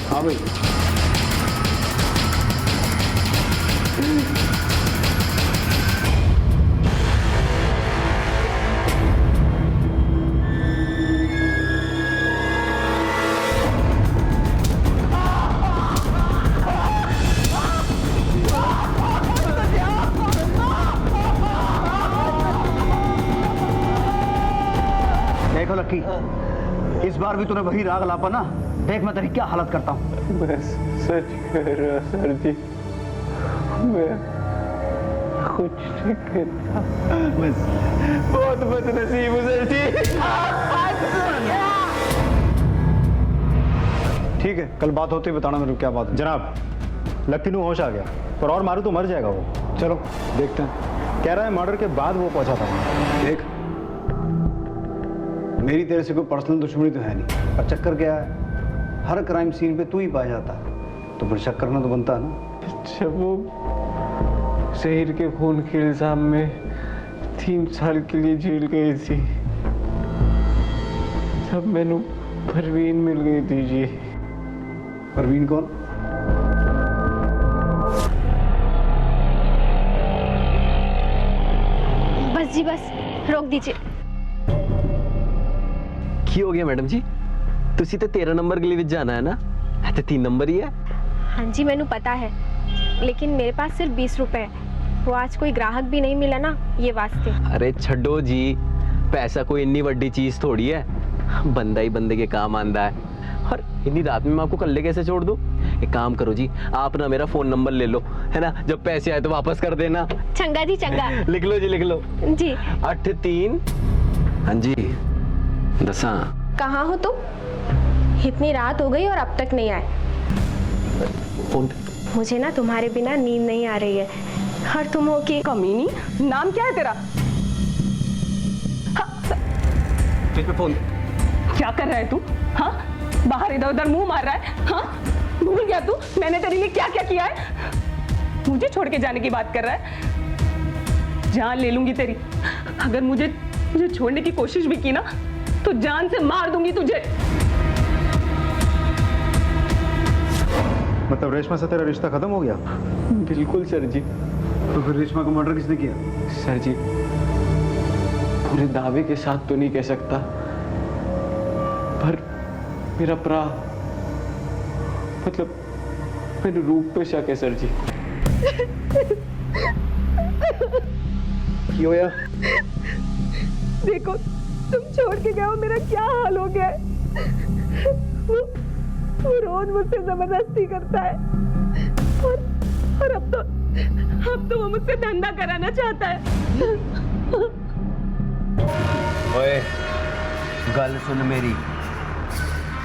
हाँ भाई, देखो लक्की, इस बार भी तूने वही राग लापा ना। देख मैं तेरी क्या हालत करता हूँ। बस सच कह रहा सर जी, मैं कुछ नहीं करता, बस बहुत बदनसीब हूँ सर जी। ठीक है, कल बात होती बताना मेरे को क्या बात है। जनाब, लक्की नू होश आ गया, पर और मारू तो मर जाएगा वो। चलो देखते हैं। कह रहा है मर्डर के बाद वो पहुंचा था। देख, मेरी तेरे से कोई पर्सनल दुश्मनी तो है नहीं, पर चक्कर क्या है, हर क्राइम सीन पे तू ही पाया जाता है, तो फिर शक करना तो बनता है ना। जब वो ज़हीर के खून के इल्जाम में 3 साल के लिए जेल गई थी, तब मैंने परवीन मिल गई थी जी। परवीन कौन? बस जी बस, रोक दीजिए। की हो गया मैडम जी? तुसी तो 13 नंबर के लिए भी जाना है ना, तो 3 नंबर ही है। हाँ जी मैंने पता है, लेकिन मेरे पास सिर्फ 20 रुपए है। वो आज कोई ग्राहक भी नहीं मिला ना, ये वास्ते। अरे छड्डो जी, पैसा कोई इतनी बड़ी चीज थोड़ी है, बंदा ही बंदे के काम आंदा है। और इतनी रात में मैं आपको कल्ले कैसे छोड़ दूं? एक काम करो जी, आप ना मेरा फोन नंबर ले लो, है ना, जब पैसे आए तो वापस कर देना। चंगा जी चंगा। लिख लो जी, लिख लो जी। 83, हाँ जी 10 कहाँ हो तुम? इतनी रात हो गई और अब तक नहीं आए। फोन मुझे ना तुम्हारे बिना नींद नहीं आ रही है। और तुम हो कि कमीनी, नाम क्या है तेरा? पे फोन। क्या कर रहा है तू? हाँ, बाहर इधर उधर मुंह मार रहा है। हाँ, भूल गया तू मैंने तेरे लिए क्या क्या किया है? मुझे छोड़ के जाने की बात कर रहा है? जान ले लूंगी तेरी। अगर मुझे छोड़ने की कोशिश भी की ना तो जान से मार दूंगी तुझे। मतलब रेशमा से तेरा रिश्ता खत्म हो गया? बिल्कुल सर जी। तो फिर रेशमा का मर्डर किसने किया? सर जी, पूरे दावे के साथ तो नहीं कह सकता, पर मेरा प्रा मतलब मेरे रूप पे शक है सर जी। क्यों यार? देखो तुम छोड़ के गए हो, मेरा क्या हाल हो गया है। वो रोज मुझसे जबरदस्ती करता है और अब तो वो मुझसे धंधा कराना चाहता है। ओए, गल सुन मेरी,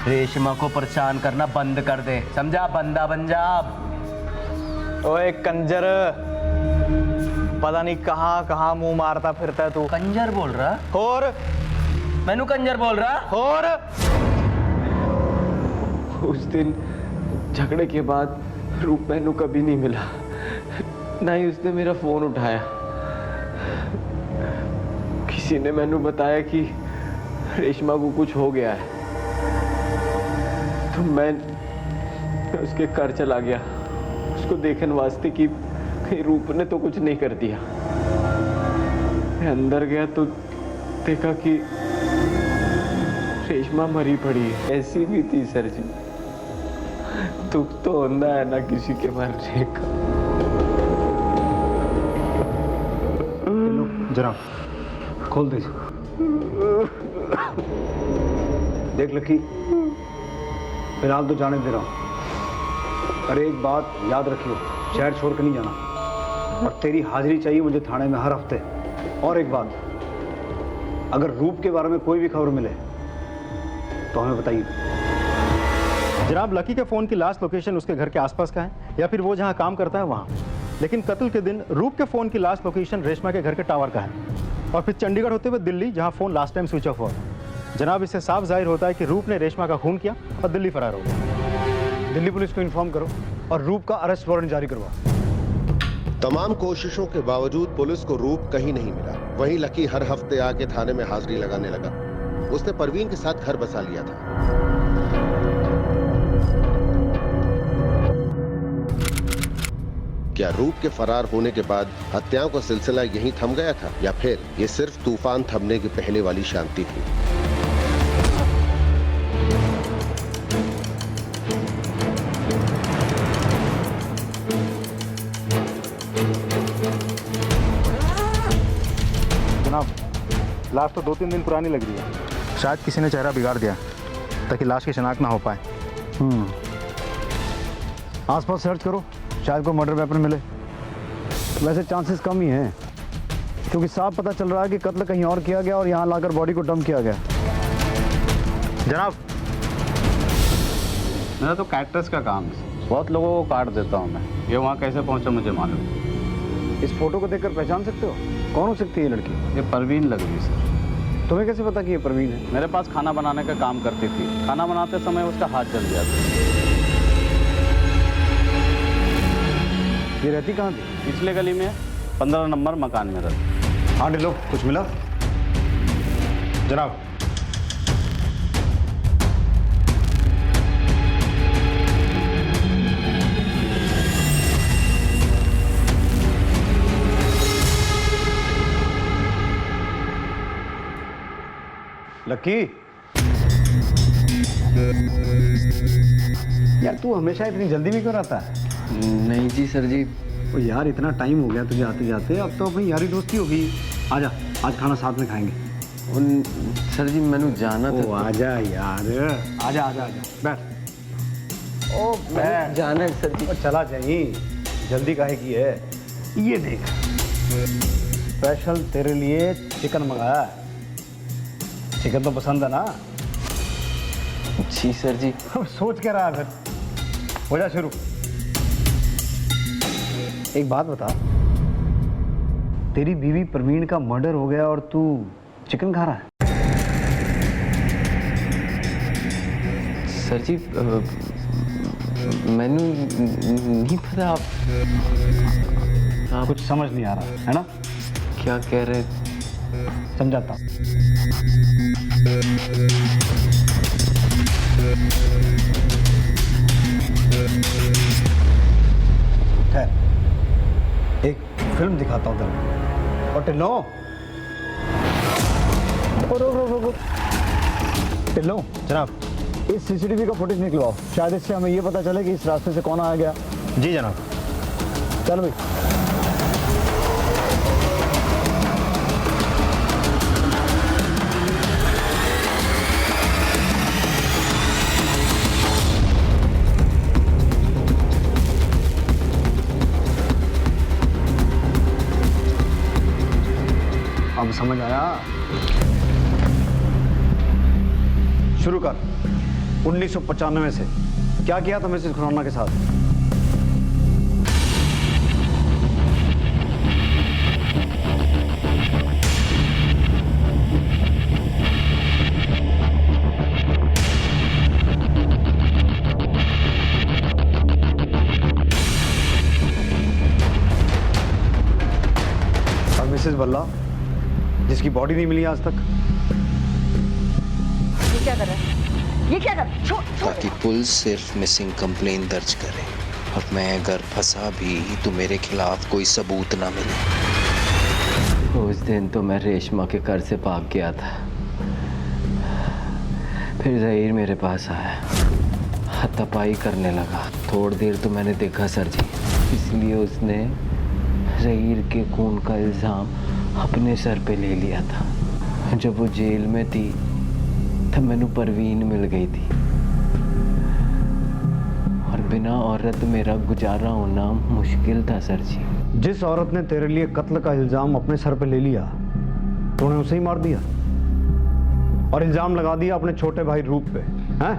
रेशमा को परेशान करना बंद कर दे, समझा? बंदा बन जा। ओए कंजर, पता नहीं कहाँ कहाँ मुंह मारता फिरता है तू। कंजर बोल रहा? और मैनू कंजर बोल रहा? और उस दिन झगड़े के बाद रूप मैनू कभी नहीं मिला, ना ही उसने मेरा फोन उठाया। किसी ने मैनू बताया कि रेशमा को कुछ हो गया है, तो मैं उसके घर चला गया उसको देखने वास्ते कि कहीं रूप ने तो कुछ नहीं कर दिया। मैं अंदर गया तो देखा कि रेशमा मरी पड़ी है। ऐसी भी थी सर जी, दुख तो होता है ना किसी के मरने का। जरा खोल दे। देख लकी, फिलहाल तो जाने दे रहा हूँ, अरे एक बात याद रखियो, शहर छोड़ कर नहीं जाना, और तेरी हाजिरी चाहिए मुझे थाने में हर हफ्ते। और एक बात, अगर रूप के बारे में कोई भी खबर मिले तो हमें बताइए। जनाब, लकी के फ़ोन की लास्ट लोकेशन उसके घर के आसपास का है या फिर वो जहां काम करता है वहां, लेकिन कत्ल के दिन रूप के फ़ोन की लास्ट लोकेशन रेशमा के घर के टावर का है, और फिर चंडीगढ़ होते हुए दिल्ली जहां phone last time switch off हुआ। जनाब, इससे साफ जाहिर होता है कि रूप ने रेशमा का खून किया और दिल्ली फरार हो गया। दिल्ली पुलिस को इन्फॉर्म करो और रूप का अरेस्ट वारंट जारी करवाओ। तमाम कोशिशों के बावजूद पुलिस को रूप कहीं नहीं मिला। वहीं लकी हर हफ्ते आके थाने में हाजिरी लगाने लगा। उसने परवीन के साथ घर बसा लिया था। क्या रूप के फरार होने के बाद हत्याओं का सिलसिला यहीं थम गया था, या फिर ये सिर्फ तूफान थमने की पहले वाली शांति थी? जनाब, लाश तो 2-3 दिन पुरानी लग रही है। शायद किसी ने चेहरा बिगाड़ दिया ताकि लाश की शिनाख्त ना हो पाए। आसपास सर्च करो, शायद कोई मर्डर वेपन मिले। वैसे चांसेस कम ही हैं, क्योंकि साफ पता चल रहा है कि कत्ल कहीं और किया गया और यहाँ लाकर बॉडी को डंप किया गया। जनाब, मेरा तो कैक्टस का काम है, बहुत लोगों को काट देता हूँ मैं। ये वहाँ कैसे पहुँचा मुझे मालूम। इस फोटो को देखकर पहचान सकते हो कौन हो सकती है ये लड़की? ये परवीन लग रही सर। तुम्हें कैसे पता कि ये परवीन है? मेरे पास खाना बनाने का काम करती थी, खाना बनाते समय उसका हाथ जल गया था। ये रहती कहाँ थी? पिछले गली में 15 नंबर मकान में रहती। हाँ ढिलो, कुछ मिला? जनाब, लकी, यार तू हमेशा इतनी जल्दी में क्यों रहता है? नहीं जी सर जी। तो यार इतना टाइम हो गया तुझे आते जाते, अब तो अपनी यारी दोस्ती हो गई। आजा, आज खाना साथ में खाएंगे। सर जी मैंने जाना था। आजा यार, आजा आजा आजा, बैठ। ओ बैठ। जाना है सर जी। चला जाइए, जल्दी काहे की है? ये देख, स्पेशल तेरे लिए चिकन मंगाया है। चिकन तो पसंद है ना? जी सर जी। अब सोच क्या रहा है फिर, हो जा शुरू। एक बात बता, तेरी बीवी प्रवीण का मर्डर हो गया और तू चिकन खा रहा है? सर जी मैंने नहीं पता। आप कुछ समझ नहीं आ रहा है ना? क्या कह रहे? समझाता हूं। खैर, एक फिल्म दिखाता हूं तेरे। और टिल्लो, टिल्लो जनाब, इस सीसीटीवी का फुटेज निकलवाओ। शायद इससे हमें ये पता चले कि इस रास्ते से कौन आ गया। जी जनाब। चलो भाई। अब समझ आया? शुरू कर। 1995 से क्या किया था मिसेस खुराना के साथ? और मिसेस बल्ला, जिसकी बॉडी नहीं मिली आज तक। ये क्या कर रहा है? ये क्या कर? ताकि पुलिस सिर्फ मिसिंग कंप्लेन दर्ज करे और मैं अगर फंसा भी तो मेरे खिलाफ कोई सबूत ना मिले। उस दिन तो मैं रेशमा के घर से भाग गया था। फिर जहीर मेरे पास आया, हाथापाई करने लगा। थोड़ी देर तो मैंने देखा सर जी, इसलिए उसने जहीर के खून का इल्ज़ाम अपने सर पे ले लिया था। जब वो जेल में थी तब मैंने परवीन मिल गई थी और बिना औरत मेरा गुजारा होना मुश्किल था सर जी। जिस औरत ने तेरे लिए कत्ल का इल्जाम अपने सर पे ले लिया, तूने उसे ही मार दिया और इल्जाम लगा दिया अपने छोटे भाई रूप पे, हैं?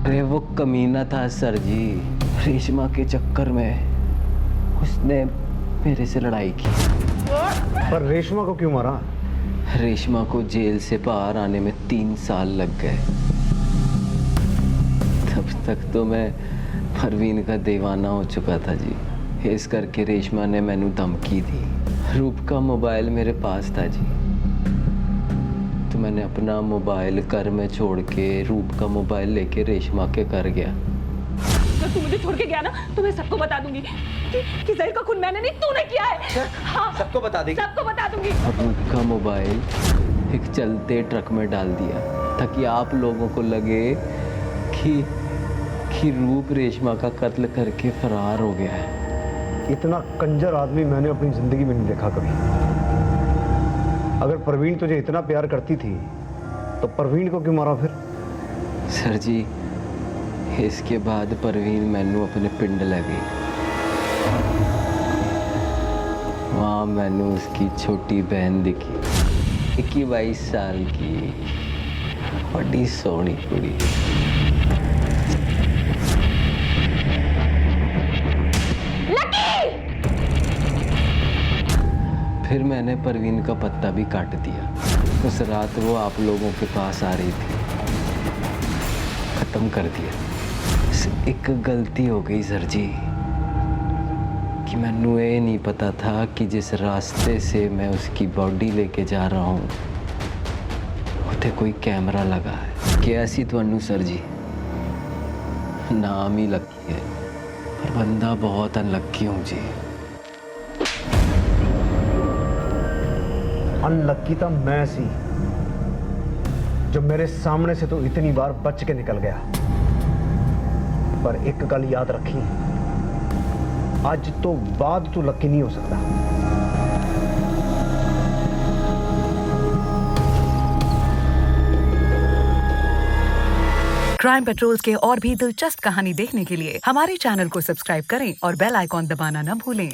अरे वो कमीना था सर जी, रेशमा के चक्कर में उसने मेरे से लड़ाई की। पर रेशमा को क्यों मारा? रेशमा को जेल से बाहर आने में 3 साल लग गए। तब तक तो मैं परवीन का दीवाना हो चुका था जी। इस करके रेशमा ने मैनू धमकी दी। रूप का मोबाइल मेरे पास था जी, तो मैंने अपना मोबाइल घर में छोड़ के रूप का मोबाइल लेके रेशमा के घर गया। अगर तू मुझे छोड़ के गया ना तो मैं सबको बता दूंगी कि जहीर का खून मैंने नहीं, तूने किया है। हाँ, सबको बता देगी। सबको बता दूंगी। रूप का मोबाइल एक चलते ट्रक में डाल दिया ताकि आप लोगों को लगे कि रूप रेशमा का कत्ल करके फरार हो गया है। इतना कंजर आदमी मैंने अपनी जिंदगी में नहीं देखा कभी। अगर परवीन तुझे इतना प्यार करती थी तो परवीन को क्यों मारा फिर? सर जी, इसके बाद परवीन मैनू अपने पिंड ले गई। वहाँ मैनू उसकी छोटी बहन दिखी, 21-22 साल की, बड़ी सोहनी कुड़ी। फिर मैंने परवीन का पत्ता भी काट दिया। उस रात वो आप लोगों के पास आ रही थी, खत्म कर दिया। एक गलती हो गई सर जी कि मैनू ये नहीं पता था कि जिस रास्ते से मैं उसकी बॉडी लेके जा रहा हूँ उते कोई कैमरा लगा है। क्या सी तुहानू सर जी, नाम ही लकी है पर बंदा बहुत अनलकी हूँ जी। अनलकी तो मैं सी जो मेरे सामने से तो इतनी बार बच के निकल गया। पर एक गल याद रखी, आज तो बाद तू लकी नहीं हो सकता। क्राइम पेट्रोल्स के और भी दिलचस्प कहानी देखने के लिए हमारे चैनल को सब्सक्राइब करें और बेल आइकॉन दबाना न भूलें।